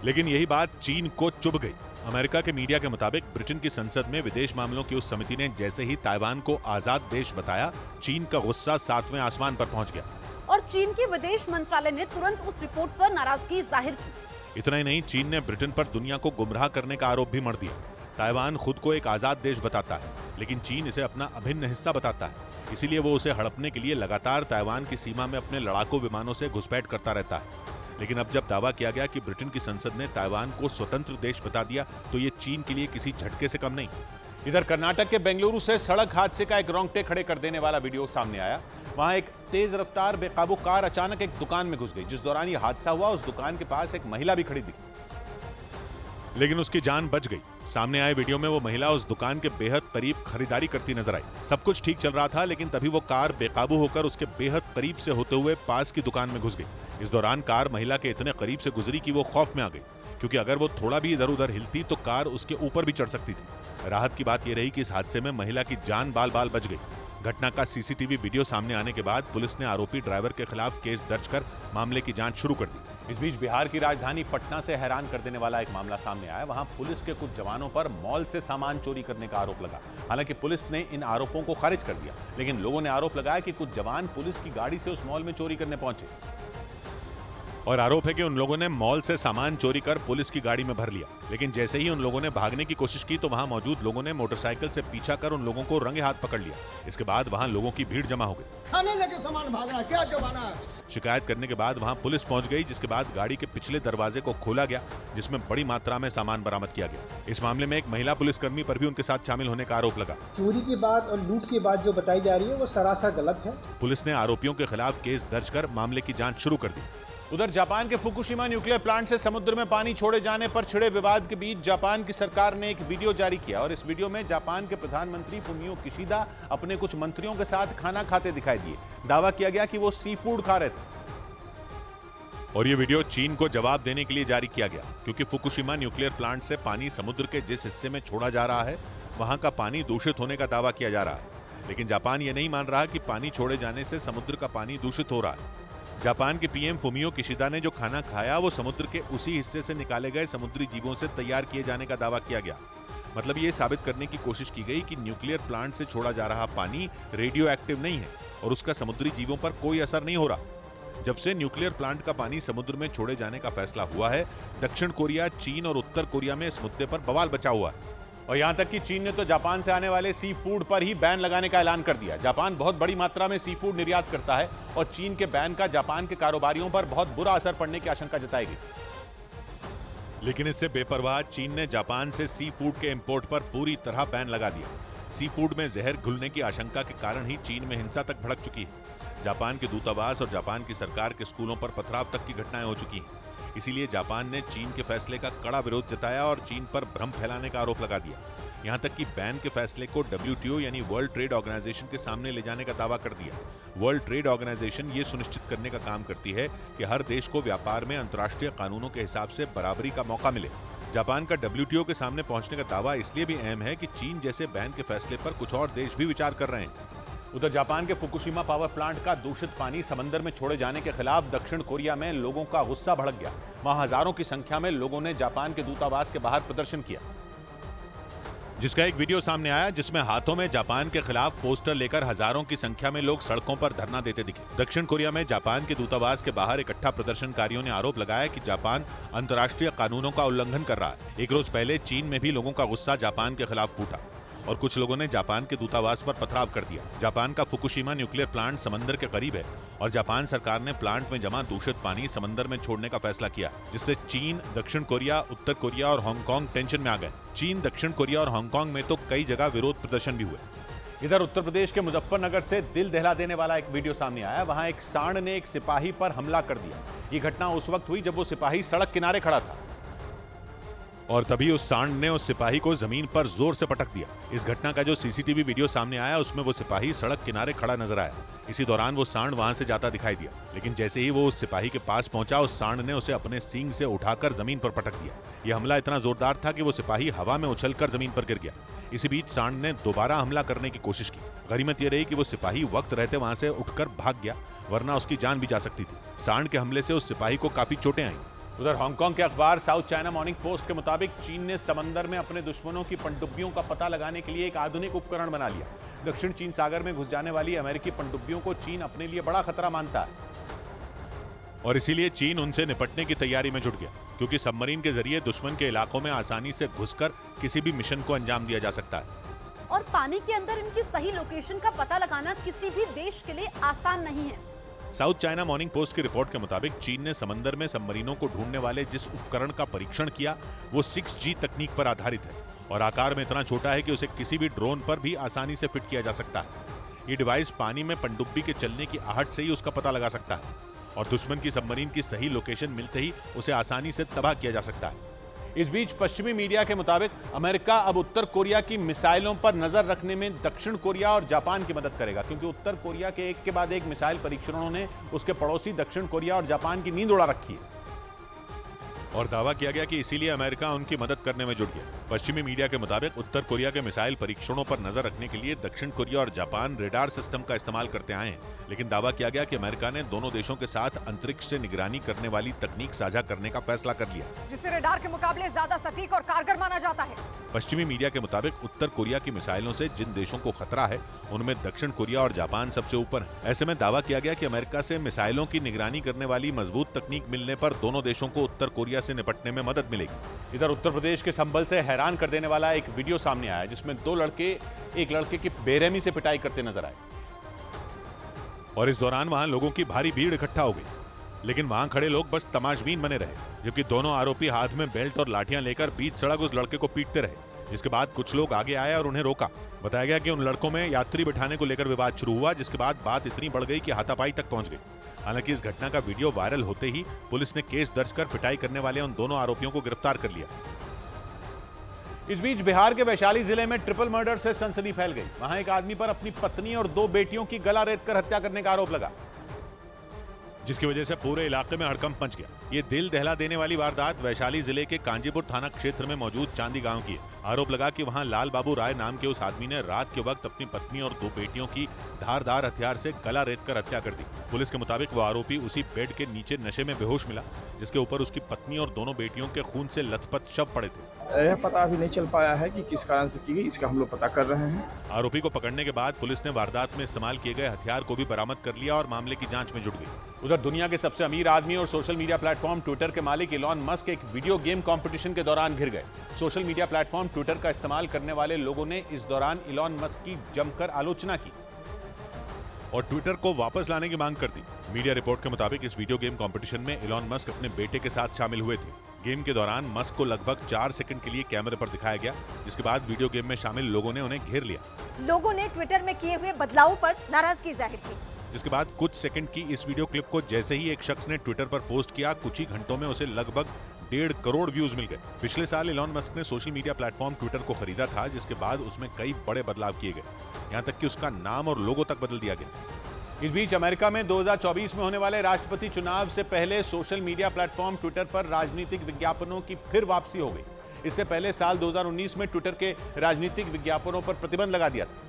A: लेकिन यही बात चीन को चुभ गई। अमेरिका के मीडिया के मुताबिक ब्रिटेन की संसद में विदेश मामलों की उस समिति ने जैसे ही ताइवान को आजाद देश बताया, चीन का गुस्सा 7वें आसमान पर पहुंच गया।
C: और चीन के विदेश मंत्रालय ने तुरंत उस रिपोर्ट पर नाराजगी जाहिर की।
A: इतना ही नहीं, चीन ने ब्रिटेन पर दुनिया को गुमराह करने का आरोप भी मढ़ दिया। ताइवान खुद को एक आजाद देश बताता है, लेकिन चीन इसे अपना अभिन्न हिस्सा बताता है। इसीलिए वो उसे हड़पने के लिए लगातार ताइवान की सीमा में अपने लड़ाकू विमानों से घुसपैठ करता रहता है। लेकिन अब जब दावा किया गया कि ब्रिटेन की संसद ने ताइवान को स्वतंत्र देश बता दिया, तो ये चीन के लिए किसी झटके से कम नहीं। इधर कर्नाटक के बेंगलुरु से सड़क हादसे का एक रोंगटे खड़े कर देने वाला वीडियो सामने आया। वहां एक तेज रफ्तार बेकाबू कार अचानक एक दुकान में घुस गई। जिस दौरान यह हादसा हुआ उस दुकान के पास एक महिला भी खड़ी दिखी, लेकिन उसकी जान बच गई। सामने आए वीडियो में वो महिला उस दुकान के बेहद करीब खरीदारी करती नजर आई। सब कुछ ठीक चल रहा था, लेकिन तभी वो कार बेकाबू होकर उसके बेहद करीब से होते हुए पास की दुकान में घुस गई। इस दौरान कार महिला के इतने करीब से गुजरी कि वो खौफ में आ गई, क्योंकि अगर वो थोड़ा भी इधर उधर हिलती तो कार उसके ऊपर भी चढ़ सकती थी। राहत की बात यह रही कि इस हादसे में महिला की जान बाल बाल बच गई। घटना का सीसीटीवी वीडियो सामने आने के बाद पुलिस ने आरोपी ड्राइवर के खिलाफ केस दर्ज कर मामले की जांच शुरू कर दी। इस बीच बिहार की राजधानी पटना से हैरान कर देने वाला एक मामला सामने आया। वहां पुलिस के कुछ जवानों पर मॉल से सामान चोरी करने का आरोप लगा। हालांकि पुलिस ने इन आरोपों को खारिज कर दिया, लेकिन लोगों ने आरोप लगाया कि कुछ जवान पुलिस की गाड़ी से उस मॉल में चोरी करने पहुंचे और आरोप है कि उन लोगों ने मॉल से सामान चोरी कर पुलिस की गाड़ी में भर लिया। लेकिन जैसे ही उन लोगों ने भागने की कोशिश की तो वहां मौजूद लोगों ने मोटरसाइकिल से पीछा कर उन लोगों को रंगे हाथ पकड़ लिया। इसके बाद वहां लोगों की भीड़ जमा हो गई।
E: थाने लेके सामान भागना क्या जमाना है?
A: शिकायत करने के बाद वहां पुलिस पहुंच गई, जिसके बाद गाड़ी के पिछले दरवाजे को खोला गया, जिसमें बड़ी मात्रा में सामान बरामद किया गया। इस मामले में एक महिला पुलिसकर्मी पर भी उनके साथ शामिल होने का आरोप लगा।
E: चोरी की बात और लूट की बात जो बताई जा रही है वो सरासर गलत है।
A: पुलिस ने आरोपियों के खिलाफ केस दर्ज कर मामले की जांच शुरू कर दी। उधर जापान के फुकुशिमा न्यूक्लियर प्लांट से समुद्र में पानी छोड़े जाने पर छिड़े विवाद के बीच जापान की सरकार ने एक वीडियो जारी किया और इस वीडियो में जापान के प्रधानमंत्री फुमियो किशिदा अपने कुछ मंत्रियों के साथ खाना खाते दिखाई दिए। दावा किया गया कि वो सी फूड खा रहे थे और ये वीडियो चीन को जवाब देने के लिए जारी किया गया, क्योंकि फुकुशिमा न्यूक्लियर प्लांट से पानी समुद्र के जिस हिस्से में छोड़ा जा रहा है वहां का पानी दूषित होने का दावा किया जा रहा है। लेकिन जापान ये नहीं मान रहा कि पानी छोड़े जाने से समुद्र का पानी दूषित हो रहा है। जापान के पीएम फुमियो किशिदा ने जो खाना खाया वो समुद्र के उसी हिस्से से निकाले गए समुद्री जीवों से तैयार किए जाने का दावा किया गया। मतलब ये साबित करने की कोशिश की गई कि न्यूक्लियर प्लांट से छोड़ा जा रहा पानी रेडियो एक्टिव नहीं है और उसका समुद्री जीवों पर कोई असर नहीं हो रहा। जब से न्यूक्लियर प्लांट का पानी समुद्र में छोड़े जाने का फैसला हुआ है, दक्षिण कोरिया, चीन और उत्तर कोरिया में इस मुद्दे पर बवाल बचा हुआ है और यहां तक कि चीन ने तो जापान से आने वाले सी फूड पर ही बैन लगाने का ऐलान कर दिया। जापान बहुत बड़ी मात्रा में सी फूड निर्यात करता है और चीन के बैन का जापान के कारोबारियों पर बहुत बुरा असर पड़ने की आशंका जताई गई। लेकिन इससे बेपरवाह चीन ने जापान से सी फूड के इंपोर्ट पर पूरी तरह बैन लगा दिया। सी फूड में जहर घुलने की आशंका के कारण ही चीन में हिंसा तक भड़क चुकी है। जापान के दूतावास और जापान की सरकार के स्कूलों पर पथराव तक की घटनाएं हो चुकी हैं। इसीलिए जापान ने चीन के फैसले का कड़ा विरोध जताया और चीन पर भ्रम फैलाने का आरोप लगा दिया। यहां तक कि बैन के फैसले को WTO यानी वर्ल्ड ट्रेड ऑर्गेनाइजेशन के सामने ले जाने का दावा कर दिया। वर्ल्ड ट्रेड ऑर्गेनाइजेशन ये सुनिश्चित करने का काम करती है कि हर देश को व्यापार में अंतर्राष्ट्रीय कानूनों के हिसाब से बराबरी का मौका मिले। जापान का WTO के सामने पहुंचने का दावा इसलिए भी अहम है कि चीन जैसे बैन के फैसले पर कुछ और देश भी विचार कर रहे हैं। उधर जापान के फुकुशिमा पावर प्लांट का दूषित पानी समंदर में छोड़े जाने के खिलाफ दक्षिण कोरिया में लोगों का गुस्सा भड़क गया। वहां हजारों की संख्या में लोगों ने जापान के दूतावास के बाहर प्रदर्शन किया, जिसका एक वीडियो सामने आया जिसमें हाथों में जापान के खिलाफ पोस्टर लेकर हजारों की संख्या में लोग सड़कों पर धरना देते दिखे। दक्षिण कोरिया में जापान के दूतावास के बाहर इकट्ठा प्रदर्शनकारियों ने आरोप लगाया कि जापान अंतर्राष्ट्रीय कानूनों का उल्लंघन कर रहा है। एक रोज पहले चीन में भी लोगों का गुस्सा जापान के खिलाफ फूटा और कुछ लोगों ने जापान के दूतावास पर पथराव कर दिया। जापान का फुकुशिमा न्यूक्लियर प्लांट समंदर के करीब है और जापान सरकार ने प्लांट में जमा दूषित पानी समंदर में छोड़ने का फैसला किया, जिससे चीन, दक्षिण कोरिया, उत्तर कोरिया और हांगकांग टेंशन में आ गए। चीन, दक्षिण कोरिया और हांगकांग में तो कई जगह विरोध प्रदर्शन भी हुए। इधर उत्तर प्रदेश के मुजफ्फरनगर से दिल दहला देने वाला एक वीडियो सामने आया। वहां एक सांड ने एक सिपाही पर हमला कर दिया। ये घटना उस वक्त हुई जब वो सिपाही सड़क किनारे खड़ा था और तभी उस सांड ने उस सिपाही को जमीन पर जोर से पटक दिया। इस घटना का जो सीसीटीवी वीडियो सामने आया उसमें वो सिपाही सड़क किनारे खड़ा नजर आया। इसी दौरान वो सांड वहां से जाता दिखाई दिया, लेकिन जैसे ही वो उस सिपाही के पास पहुंचा उस सांड ने उसे अपने सींग से उठाकर जमीन पर पटक दिया। यह हमला इतना जोरदार था कि वो सिपाही हवा में उछलकर जमीन पर गिर गया। इसी बीच सांड ने दोबारा हमला करने की कोशिश की। गनीमत यह रही कि वो सिपाही वक्त रहते वहां से उठकर भाग गया, वरना उसकी जान भी जा सकती थी। सांड के हमले से उस सिपाही को काफी चोटें आईं। उधर हांगकांग के अखबार साउथ चाइना मॉर्निंग पोस्ट के मुताबिक चीन ने समंदर में अपने दुश्मनों की पनडुब्बियों का पता लगाने के लिए एक आधुनिक उपकरण बना लिया। दक्षिण चीन सागर में घुस जाने वाली अमेरिकी पनडुब्बियों को चीन अपने लिए बड़ा खतरा मानता है और इसीलिए चीन उनसे निपटने की तैयारी में जुट गया, क्योंकि सबमरीन के जरिए दुश्मन के इलाकों में आसानी से घुसकर किसी भी मिशन को अंजाम दिया जा सकता है।
C: और पानी के अंदर इनकी सही लोकेशन का पता लगाना किसी भी देश के लिए आसान नहीं है।
A: साउथ चाइना मॉर्निंग पोस्ट की रिपोर्ट के मुताबिक चीन ने समंदर में सबमरीनों को ढूंढने वाले जिस उपकरण का परीक्षण किया वो 6G तकनीक पर आधारित है और आकार में इतना छोटा है कि उसे किसी भी ड्रोन पर भी आसानी से फिट किया जा सकता है। ये डिवाइस पानी में पनडुब्बी के चलने की आहट से ही उसका पता लगा सकता है और दुश्मन की सबमरीन की सही लोकेशन मिलते ही उसे आसानी से तबाह किया जा सकता है।
F: इस बीच पश्चिमी मीडिया के मुताबिक अमेरिका अब उत्तर कोरिया की मिसाइलों पर नजर रखने में दक्षिण कोरिया और जापान की मदद करेगा, क्योंकि उत्तर कोरिया के एक के बाद एक मिसाइल परीक्षणों ने उसके पड़ोसी दक्षिण कोरिया और जापान की नींद उड़ा रखी है।
A: और दावा किया गया कि इसीलिए अमेरिका उनकी मदद करने में जुट गया। पश्चिमी मीडिया के मुताबिक उत्तर कोरिया के मिसाइल परीक्षणों पर नजर रखने के लिए दक्षिण कोरिया और जापान रेडार सिस्टम का इस्तेमाल करते आए हैं, लेकिन दावा किया गया कि अमेरिका ने दोनों देशों के साथ अंतरिक्ष से निगरानी करने वाली तकनीक साझा करने का फैसला कर लिया,
C: जिसे रेडार के मुकाबले ज्यादा सटीक और कारगर माना जाता है।
A: पश्चिमी मीडिया के मुताबिक उत्तर कोरिया की मिसाइलों से जिन देशों को खतरा है उनमें दक्षिण कोरिया और जापान सबसे ऊपर है। ऐसे में दावा किया गया कि अमेरिका से मिसाइलों की निगरानी करने वाली मजबूत तकनीक मिलने पर दोनों देशों को उत्तर कोरिया से निपटने में मदद मिलेगी।
F: इधर उत्तर प्रदेश के संभल से हैरान कर देने वाला एक वीडियो सामने आया, जिसमें दो लड़के एक लड़के की बेरहमी से पिटाई करते नजर आए
A: और इस दौरान वहां लोगों की भारी भीड़ इकट्ठा हो गई, लेकिन वहां खड़े लोग बस तमाशबीन बने रहे, जबकि दोनों आरोपी हाथ में बेल्ट और लाठियां लेकर बीच सड़क उस लड़के को पीटते रहे। जिसके बाद कुछ लोग आगे आए और उन्हें रोका। बताया गया कि उन लड़कों में यात्री बिठाने को लेकर विवाद शुरू हुआ, जिसके बाद बात इतनी बढ़ गई कि हाथापाई तक पहुंच गई। हालांकि इस घटना का वीडियो वायरल होते ही पुलिस ने केस दर्ज कर पिटाई करने वाले उन दोनों आरोपियों को गिरफ्तार कर लिया।
F: इस बीच बिहार के वैशाली जिले में ट्रिपल मर्डर से सनसनी फैल गई। वहां एक आदमी पर अपनी पत्नी और 2 बेटियों की गला रेतकर हत्या करने का आरोप लगा,
A: जिसकी वजह से पूरे इलाके में हड़कंप मच गया। ये दिल दहला देने वाली वारदात वैशाली जिले के कांजीपुर थाना क्षेत्र में मौजूद चांदी गांव की है। आरोप लगा कि वहां लाल बाबू राय नाम के उस आदमी ने रात के वक्त अपनी पत्नी और 2 बेटियों की धारदार हथियार से गला रेतकर हत्या कर दी। पुलिस के मुताबिक वो आरोपी उसी बेड के नीचे नशे में बेहोश मिला, जिसके ऊपर उसकी पत्नी और दोनों बेटियों के खून से लथपथ शव पड़े थे।
G: यह पता अभी नहीं चल पाया है कि किस कारण से की गई, इसका हम लोग पता कर रहे हैं।
A: आरोपी को पकड़ने के बाद पुलिस ने वारदात में इस्तेमाल किए गए हथियार को भी बरामद कर लिया और मामले की जांच में जुट गई।
F: उधर दुनिया के सबसे अमीर आदमी और सोशल मीडिया प्लेटफॉर्म ट्विटर के मालिक इलॉन मस्क एक वीडियो गेम कंपटीशन के दौरान घिर गए। सोशल मीडिया प्लेटफॉर्म ट्विटर का इस्तेमाल करने वाले लोगों ने इस दौरान इलॉन मस्क की जमकर आलोचना की
A: और ट्विटर को वापस लाने की मांग कर दी। मीडिया रिपोर्ट के मुताबिक इस वीडियो गेम कंपटीशन में इलॉन मस्क अपने बेटे के साथ शामिल हुए थे। गेम के दौरान मस्क को लगभग 4 सेकंड के लिए कैमरे पर दिखाया गया, जिसके बाद वीडियो गेम में शामिल लोगों ने उन्हें घेर लिया।
M: लोगों ने ट्विटर में किए हुए बदलावों पर नाराजगी जाहिर की।
A: जिसके बाद कुछ सेकंड की इस वीडियो क्लिप को जैसे ही एक शख्स ने ट्विटर पर पोस्ट किया, कुछ ही घंटों में उसे लगभग 1.5 करोड़ व्यूज मिल गए। पिछले साल इलॉन मस्क ने सोशल मीडिया प्लेटफॉर्म ट्विटर को खरीदा था, जिसके बाद उसमें कई बड़े बदलाव किए गए, यहाँ तक कि उसका नाम और लोगो तक बदल दिया गया।
F: इस बीच अमेरिका में 2024 में होने वाले राष्ट्रपति चुनाव से पहले सोशल मीडिया प्लेटफॉर्म ट्विटर पर राजनीतिक विज्ञापनों की फिर वापसी हो गई। इससे पहले साल 2019 में ट्विटर के राजनीतिक विज्ञापनों पर प्रतिबंध लगा दिया था,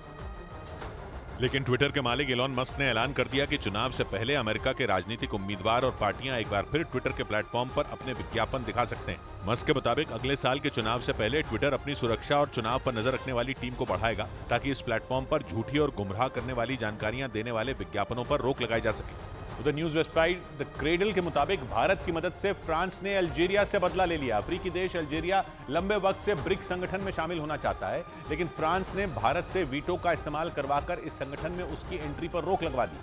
A: लेकिन ट्विटर के मालिक इलॉन मस्क ने ऐलान कर दिया कि चुनाव से पहले अमेरिका के राजनीतिक उम्मीदवार और पार्टियां एक बार फिर ट्विटर के प्लेटफॉर्म पर अपने विज्ञापन दिखा सकते हैं। मस्क के मुताबिक अगले साल के चुनाव से पहले ट्विटर अपनी सुरक्षा और चुनाव पर नजर रखने वाली टीम को बढ़ाएगा, ताकि इस प्लेटफॉर्म पर झूठी और गुमराह करने वाली जानकारियां देने वाले विज्ञापनों पर रोक लगाई जा सके।
F: उधर न्यूज वेबसाइट द क्रेडल के मुताबिक भारत की मदद से फ्रांस ने अल्जीरिया से बदला ले लिया। अफ्रीकी देश अल्जीरिया लंबे वक्त से ब्रिक्स संगठन में शामिल होना चाहता है, लेकिन फ्रांस ने भारत से वीटो का इस्तेमाल करवाकर इस संगठन में उसकी एंट्री पर रोक लगवा दी,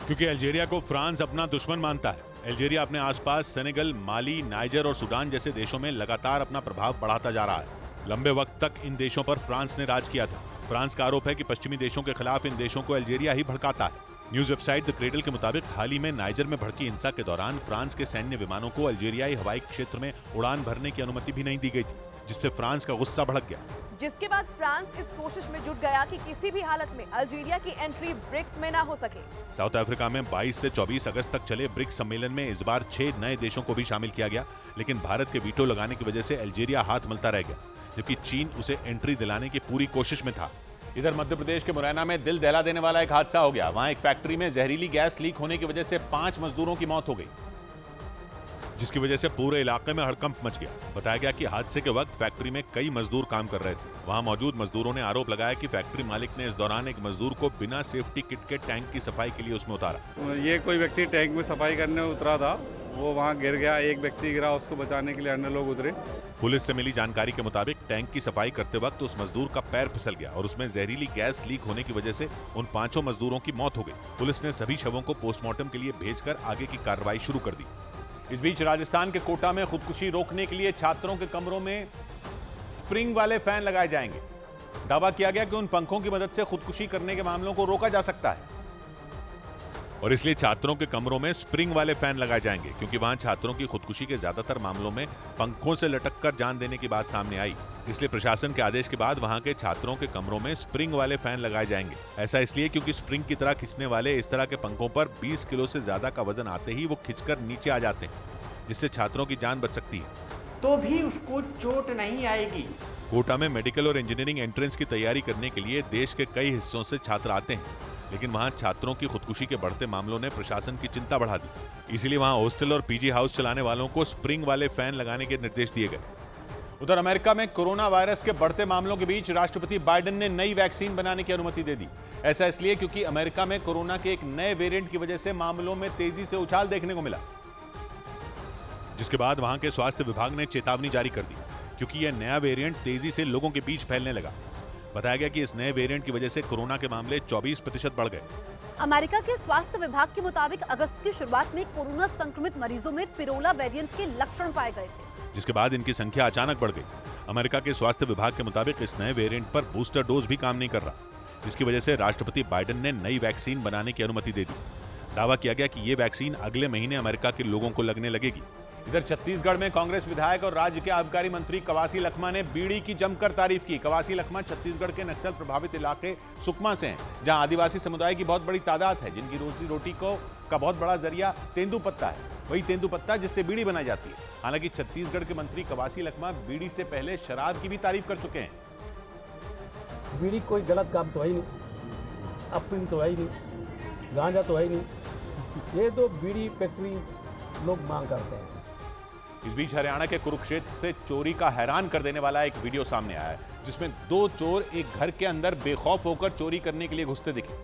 A: क्योंकि अल्जीरिया को फ्रांस अपना दुश्मन मानता है। अल्जीरिया अपने आसपास सेनेगल, माली, नाइजर और सूडान जैसे देशों में लगातार अपना प्रभाव बढ़ाता जा रहा है। लंबे वक्त तक इन देशों पर फ्रांस ने राज किया था। फ्रांस का आरोप है कि पश्चिमी देशों के खिलाफ इन देशों को अल्जीरिया ही भड़काता है। न्यूज वेबसाइट द क्रेडल के मुताबिक हाल ही में नाइजर में भड़की हिंसा के दौरान फ्रांस के सैन्य विमानों को अल्जीरियाई हवाई क्षेत्र में उड़ान भरने की अनुमति भी नहीं दी गई थी, जिससे फ्रांस का गुस्सा भड़क गया।
C: जिसके बाद फ्रांस इस कोशिश में जुट गया कि किसी भी हालत में अल्जीरिया की एंट्री ब्रिक्स में ना हो सके।
A: साउथ अफ्रीका में 22 से 24 अगस्त तक चले ब्रिक्स सम्मेलन में इस बार 6 नए देशों को भी शामिल किया गया, लेकिन भारत के वीटो लगाने की वजह से अल्जीरिया हाथ मलता रह गया, जबकि चीन उसे एंट्री दिलाने की पूरी कोशिश में था।
F: इधर मध्य प्रदेश के मुरैना में दिल दहला देने वाला एक हादसा हो गया। वहां एक फैक्ट्री में जहरीली गैस लीक होने की वजह से 5 मजदूरों की मौत हो गई,
A: जिसकी वजह से पूरे इलाके में हड़कंप मच गया। बताया गया कि हादसे के वक्त फैक्ट्री में कई मजदूर काम कर रहे थे। वहां मौजूद मजदूरों ने आरोप लगाया कि फैक्ट्री मालिक ने इस दौरान एक मजदूर को बिना सेफ्टी किट के टैंक की सफाई के लिए उसमें उतारा।
H: ये कोई व्यक्ति टैंक में सफाई करने उतरा था, वो वहां गिर गया। एक व्यक्ति गिरा, उसको बचाने के लिए अन्य लोग उतरे।
A: पुलिस से मिली जानकारी के मुताबिक टैंक की सफाई करते वक्त उस मजदूर का पैर फिसल गया और उसमें जहरीली गैस लीक होने की वजह से उन 5 मजदूरों की मौत हो गई। पुलिस ने सभी शवों को पोस्टमार्टम के लिए भेजकर आगे की कार्रवाई शुरू कर दी।
F: इस बीच राजस्थान के कोटा में खुदकुशी रोकने के लिए छात्रों के कमरों में स्प्रिंग वाले फैन लगाए जाएंगे। दावा किया गया कि उन पंखों की मदद से खुदकुशी करने के मामलों को रोका जा सकता है
A: और इसलिए छात्रों के कमरों में स्प्रिंग वाले फैन लगाए जाएंगे, क्योंकि वहां छात्रों की खुदकुशी के ज्यादातर मामलों में पंखों से लटककर जान देने की बात सामने आई। इसलिए प्रशासन के आदेश के बाद वहां के छात्रों के कमरों में स्प्रिंग वाले फैन लगाए जाएंगे। ऐसा इसलिए क्योंकि स्प्रिंग की तरह खींचने वाले इस तरह के पंखों पर 20 किलो से ज्यादा का वजन आते ही वो खिंचकर नीचे आ जाते हैं, जिससे छात्रों की जान बच सकती है।
I: तो भी उसको चोट नहीं आएगी।
A: कोटा में मेडिकल और इंजीनियरिंग एंट्रेंस की तैयारी करने के लिए देश के कई हिस्सों से छात्र आते हैं, लेकिन वहां छात्रों की खुदकुशी के बढ़ते मामलों ने प्रशासन की चिंता बढ़ा दी। इसीलिए वहां हॉस्टल और पीजी हाउस चलाने वालों को स्प्रिंग वाले फैन लगाने के निर्देश दिए गए।
F: उधर अमेरिका में कोरोना वायरस के बढ़ते मामलों के बीच राष्ट्रपति बाइडेन ने नई वैक्सीन बनाने की अनुमति दे दी। ऐसा इसलिए क्योंकि अमेरिका में कोरोना के एक नए वेरिएंट की वजह से मामलों में तेजी से उछाल देखने को मिला,
A: जिसके बाद वहां के स्वास्थ्य विभाग ने चेतावनी जारी कर दी, क्योंकि यह नया वेरिएंट तेजी से लोगों के बीच फैलने लगा। बताया गया कि इस नए वेरिएंट की वजह से कोरोना के मामले 24% बढ़ गए।
C: अमेरिका के स्वास्थ्य विभाग के मुताबिक अगस्त की शुरुआत में कोरोना संक्रमित मरीजों में पिरोला वेरिएंट के लक्षण पाए गए थे,
A: जिसके बाद इनकी संख्या अचानक बढ़ गई। अमेरिका के स्वास्थ्य विभाग के मुताबिक इस नए वेरिएंट पर बूस्टर डोज भी काम नहीं कर रहा, जिसकी वजह से राष्ट्रपति बाइडेन ने नई वैक्सीन बनाने की अनुमति दे दी। दावा किया गया कि ये वैक्सीन अगले महीने अमेरिका के लोगों को लगने लगेगी।
F: इधर छत्तीसगढ़ में कांग्रेस विधायक और राज्य के आबकारी मंत्री कवासी लखमा ने बीड़ी की जमकर तारीफ की। कवासी लखमा छत्तीसगढ़ के नक्सल प्रभावित इलाके सुकमा से हैं, जहां आदिवासी समुदाय की बहुत बड़ी तादाद है, जिनकी रोजी रोटी का बहुत बड़ा जरिया तेंदुपत्ता है। वही तेंदुपत्ता जिससे बीड़ी बनाई जाती है। हालांकि छत्तीसगढ़ के मंत्री कवासी लखमा बीड़ी से पहले शराब की भी तारीफ कर चुके हैं।
J: बीड़ी कोई गलत काम तो है ही नहीं, अफीम तो है ही नहीं, गांजा तो है ही नहीं, ये तो बीड़ी फैक्ट्री लोग मांग करते हैं।
F: इस बीच हरियाणा के कुरुक्षेत्र से चोरी का हैरान कर देने वाला एक वीडियो सामने आया है, जिसमें 2 चोर एक घर के अंदर बेखौफ होकर चोरी करने के लिए घुसते दिखे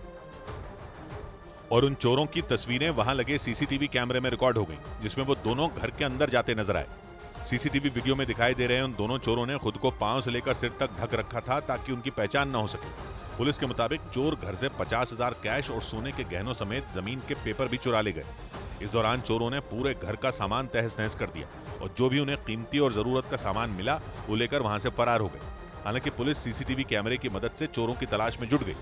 A: और उन चोरों की तस्वीरें वहां लगे सीसीटीवी कैमरे में रिकॉर्ड हो गई, जिसमें वो दोनों घर के अंदर जाते नजर आए। सीसीटीवी वीडियो में दिखाई दे रहे उन दोनों चोरों ने खुद को पांव से लेकर सिर तक ढक रखा था ताकि उनकी पहचान न हो सके। पुलिस के मुताबिक चोर घर से 50,000 कैश और सोने के गहनों समेत जमीन के पेपर भी चुरा ले गए। इस दौरान चोरों ने पूरे घर का सामान तहस नहस कर दिया और जो भी उन्हें कीमती और जरूरत का सामान मिला वो लेकर वहां से फरार हो गए। हालांकि पुलिस सीसीटीवी कैमरे की मदद से चोरों की तलाश में जुट गई।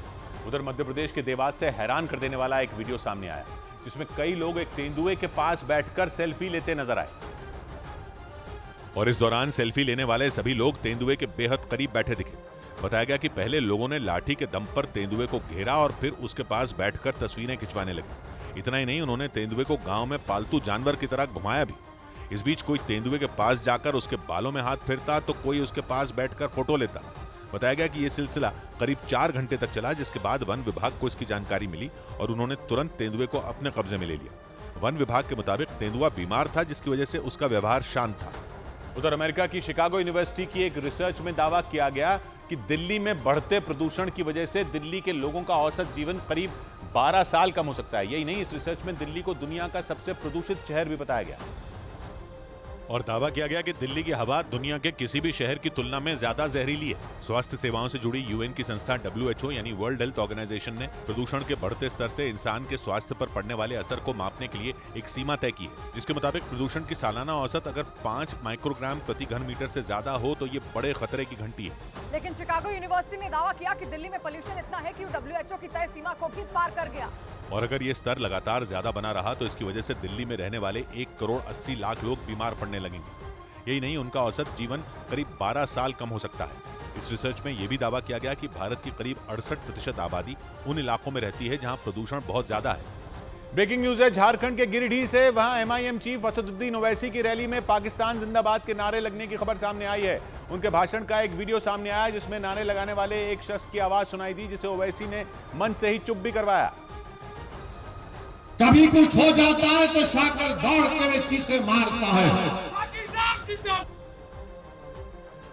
F: उधर मध्य प्रदेश के देवास से हैरान कर देने वाला एक वीडियो सामने आया, जिसमें कई लोग एक तेंदुए के पास बैठकर सेल्फी लेते नजर आए
A: और इस दौरान सेल्फी लेने वाले सभी लोग तेंदुए के बेहद करीब बैठे दिखे। बताया गया कि पहले लोगों ने लाठी के दम पर तेंदुए को घेरा और फिर उसके पास बैठकर तस्वीरें खिंचवाने लगे। इतना ही नहीं, उन्होंने तेंदुए को गांव में पालतू जानवर की तरह घुमाया भी। इस बीच कोई तेंदुए के पास जाकर उसके बालों में हाथ फेरता तो कोई उसके पास बैठकर फोटो लेता। बताया गया कि यह सिलसिला करीब 4 घंटे तक चला, जिसके बाद वन विभाग को इसकी जानकारी मिली और उन्होंने तुरंत तेंदुए को अपने कब्जे में ले लिया। वन विभाग के मुताबिक तेंदुआ बीमार था, जिसकी वजह से उसका व्यवहार शांत था।
F: उधर अमेरिका की शिकागो यूनिवर्सिटी की एक रिसर्च में दावा किया गया कि दिल्ली में बढ़ते प्रदूषण की वजह से दिल्ली के लोगों का औसत जीवन करीब 12 साल कम हो सकता है। यही नहीं, इस रिसर्च में दिल्ली को दुनिया का सबसे प्रदूषित शहर भी बताया गया
A: और दावा किया गया कि दिल्ली की हवा दुनिया के किसी भी शहर की तुलना में ज्यादा जहरीली है। स्वास्थ्य सेवाओं से जुड़ी यूएन की संस्था WHO यानी वर्ल्ड हेल्थ ऑर्गेनाइजेशन ने प्रदूषण के बढ़ते स्तर से इंसान के स्वास्थ्य पर पड़ने वाले असर को मापने के लिए एक सीमा तय की है, जिसके मुताबिक प्रदूषण की सालाना औसत अगर 5 माइक्रोग्राम प्रति घन मीटर से ज्यादा हो तो ये बड़े खतरे की घंटी है।
C: लेकिन शिकागो यूनिवर्सिटी ने दावा किया कि दिल्ली में पोल्यूशन इतना है कि WHO की तय सीमा को भी पार कर गया
A: और अगर ये स्तर लगातार ज्यादा बना रहा तो इसकी वजह से दिल्ली में रहने वाले 1 करोड़ 80 लाख लोग बीमार पड़ने लगेंगे। यही नहीं, उनका औसत जीवन करीब 12 साल कम हो सकता है। इस रिसर्च में यह भी दावा किया गया कि भारत की करीब 68% आबादी उन इलाकों में रहती है जहां प्रदूषण बहुत ज्यादा है।
F: ब्रेकिंग न्यूज है झारखंड के गिरिडीह से। वहां MIM चीफ असदुद्दीन ओवैसी की रैली में पाकिस्तान जिंदाबाद के नारे लगने की खबर सामने आई है। उनके भाषण का एक वीडियो सामने आया जिसमें नारे लगाने वाले एक शख्स की आवाज सुनाई दी, जिसे ओवैसी ने मंच से ही चुप भी करवाया।
N: कभी कुछ हो जाता है तो शाकर दौड़ कर चीखे मारता है।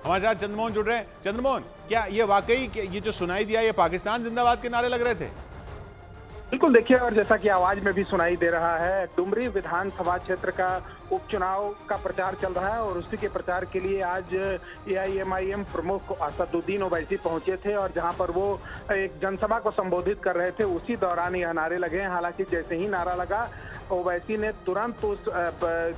F: हमारे साथ चंद्रमोहन जुड़ रहे हैं। चंद्रमोहन, क्या ये वाकई ये जो सुनाई दिया ये पाकिस्तान जिंदाबाद के नारे लग रहे थे?
K: बिल्कुल, देखिए, और जैसा कि आवाज में भी सुनाई दे रहा है, डुमरी विधानसभा क्षेत्र का उपचुनाव का प्रचार चल रहा है और उसी के प्रचार के लिए आज AIMIM प्रमुख असदुद्दीन ओवैसी पहुंचे थे और जहां पर वो एक जनसभा को संबोधित कर रहे थे, उसी दौरान यह नारे लगे। हालांकि जैसे ही नारा लगा, ओवैसी ने तुरंत उस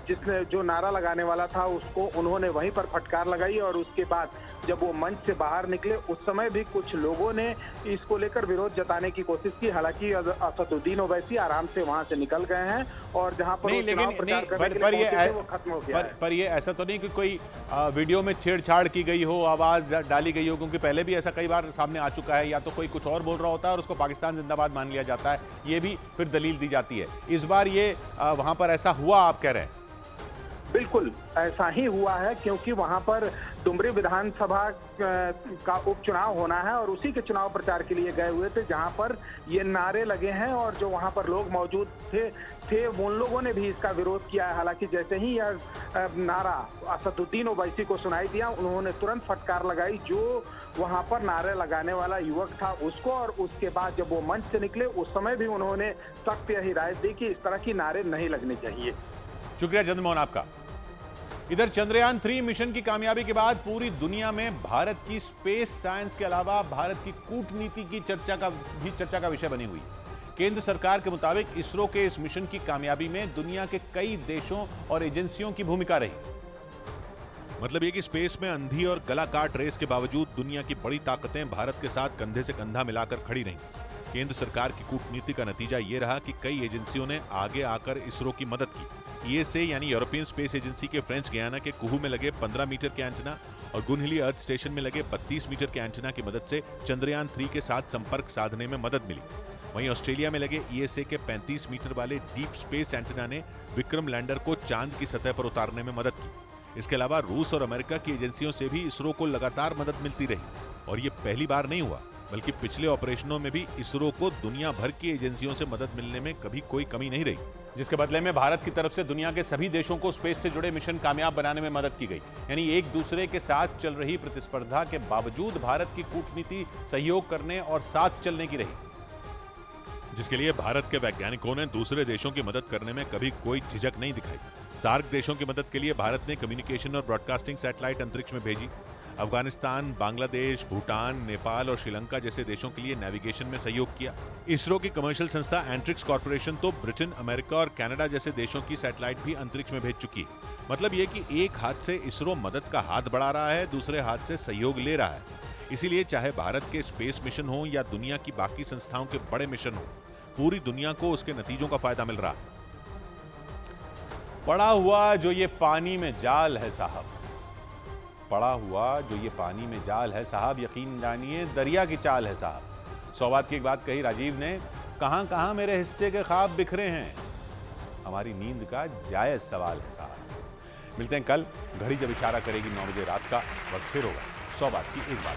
K: जिसने जो नारा लगाने वाला था उसको उन्होंने वहीं पर फटकार लगाई और उसके बाद जब वो मंच से बाहर निकले उस समय भी कुछ लोगों ने इसको लेकर विरोध जताने की कोशिश की। हालांकि असदुद्दीन ओवैसी आराम से वहां से निकल गए हैं और जहां पर वो खत्म हो गया।
A: पर ये ऐसा तो नहीं कि कोई वीडियो में छेड़छाड़ की गई हो, आवाज डाली गई हो, क्योंकि पहले भी ऐसा कई बार सामने आ चुका है, या तो कोई कुछ और बोल रहा होता है और उसको पाकिस्तान जिंदाबाद मान लिया जाता है, ये भी फिर दलील दी जाती है। इस बार ये वहां पर ऐसा हुआ, आप कह रहे हैं?
K: बिल्कुल ऐसा ही हुआ है, क्योंकि वहां पर डुमरी विधानसभा का उपचुनाव होना है और उसी के चुनाव प्रचार के लिए गए हुए थे, जहां पर ये नारे लगे हैं और जो वहां पर लोग मौजूद थे उन लोगों ने भी इसका विरोध किया है। हालांकि जैसे ही यह नारा असदुद्दीन ओवैसी को सुनाई दिया, उन्होंने तुरंत फटकार लगाई जो वहां पर नारे लगाने वाला युवक था उसको, और उसके बाद जब वो मंच से निकले उस समय भी उन्होंने सख्त हिदायत दी कि इस तरह की नारे नहीं लगने चाहिए।
A: शुक्रिया चंद्रमोहन आपका। इधर चंद्रयान 3 मिशन की कामयाबी के बाद पूरी दुनिया में भारत की स्पेस साइंस के अलावा भारत की कूटनीति की चर्चा का विषय बनी हुई। केंद्र सरकार के मुताबिक इसरो के इस मिशन की कामयाबी में दुनिया के कई देशों और एजेंसियों की भूमिका रही। मतलब ये कि स्पेस में अंधी और गला काट रेस के बावजूद दुनिया की बड़ी ताकतें भारत के साथ कंधे से कंधा मिलाकर खड़ी रहीं। केंद्र सरकार की कूटनीति का नतीजा ये रहा कि कई एजेंसियों ने आगे आकर इसरो की मदद की। ESA यानी यूरोपियन स्पेस एजेंसी के फ्रेंच गयाना के कुहू में लगे 15 मीटर के एंटेना और गुनहिली अर्थ स्टेशन में लगे 32 मीटर के एंटेना की मदद से चंद्रयान 3 के साथ संपर्क साधने में मदद मिली। वहीं ऑस्ट्रेलिया में लगे ESA के 35 मीटर वाले डीप स्पेस एंटेना ने विक्रम लैंडर को चांद की सतह पर उतारने में मदद की। इसके अलावा रूस और अमेरिका की एजेंसियों से भी इसरो को लगातार मदद मिलती रही और ये पहली बार नहीं हुआ, बल्कि पिछले ऑपरेशनों में भी इसरो को दुनिया भर की एजेंसियों से मदद मिलने में कभी कोई कमी नहीं रही, जिसके बदले में भारत की तरफ से दुनिया के सभी देशों को स्पेस से जुड़े मिशन कामयाब बनाने में मदद की गई। यानी एक दूसरे के साथ चल रही प्रतिस्पर्धा के बावजूद भारत की कूटनीति सहयोग करने और साथ चलने की रही, जिसके लिए भारत के वैज्ञानिकों ने दूसरे देशों की मदद करने में कभी कोई झिझक नहीं दिखाई। सार्क देशों की मदद के लिए भारत ने कम्युनिकेशन और ब्रॉडकास्टिंग सैटेलाइट अंतरिक्ष में भेजी। अफगानिस्तान, बांग्लादेश, भूटान, नेपाल और श्रीलंका जैसे देशों के लिए नेविगेशन में सहयोग किया। इसरो की कमर्शियल संस्था एंट्रिक्स कॉर्पोरेशन तो ब्रिटेन, अमेरिका और कनाडा जैसे देशों की सैटेलाइट भी अंतरिक्ष में भेज चुकी है। मतलब ये कि एक हाथ से इसरो मदद का हाथ बढ़ा रहा है, दूसरे हाथ से सहयोग ले रहा है। इसीलिए चाहे भारत के स्पेस मिशन हो या दुनिया की बाकी संस्थाओं के बड़े मिशन हो, पूरी दुनिया को उसके नतीजों का फायदा मिल रहा है। पड़ा हुआ जो ये पानी में जाल है साहब, पड़ा हुआ जो ये पानी में जाल है साहब, यकीन जानिए दरिया की चाल है साहब। 100 बात की एक बात कही राजीव ने, कहां कहां मेरे हिस्से के ख्वाब बिखरे हैं, हमारी नींद का जायज सवाल है साहब। मिलते हैं कल, घड़ी जब इशारा करेगी 9 बजे रात का, वक्त फिर होगा 100 बात की एक बात।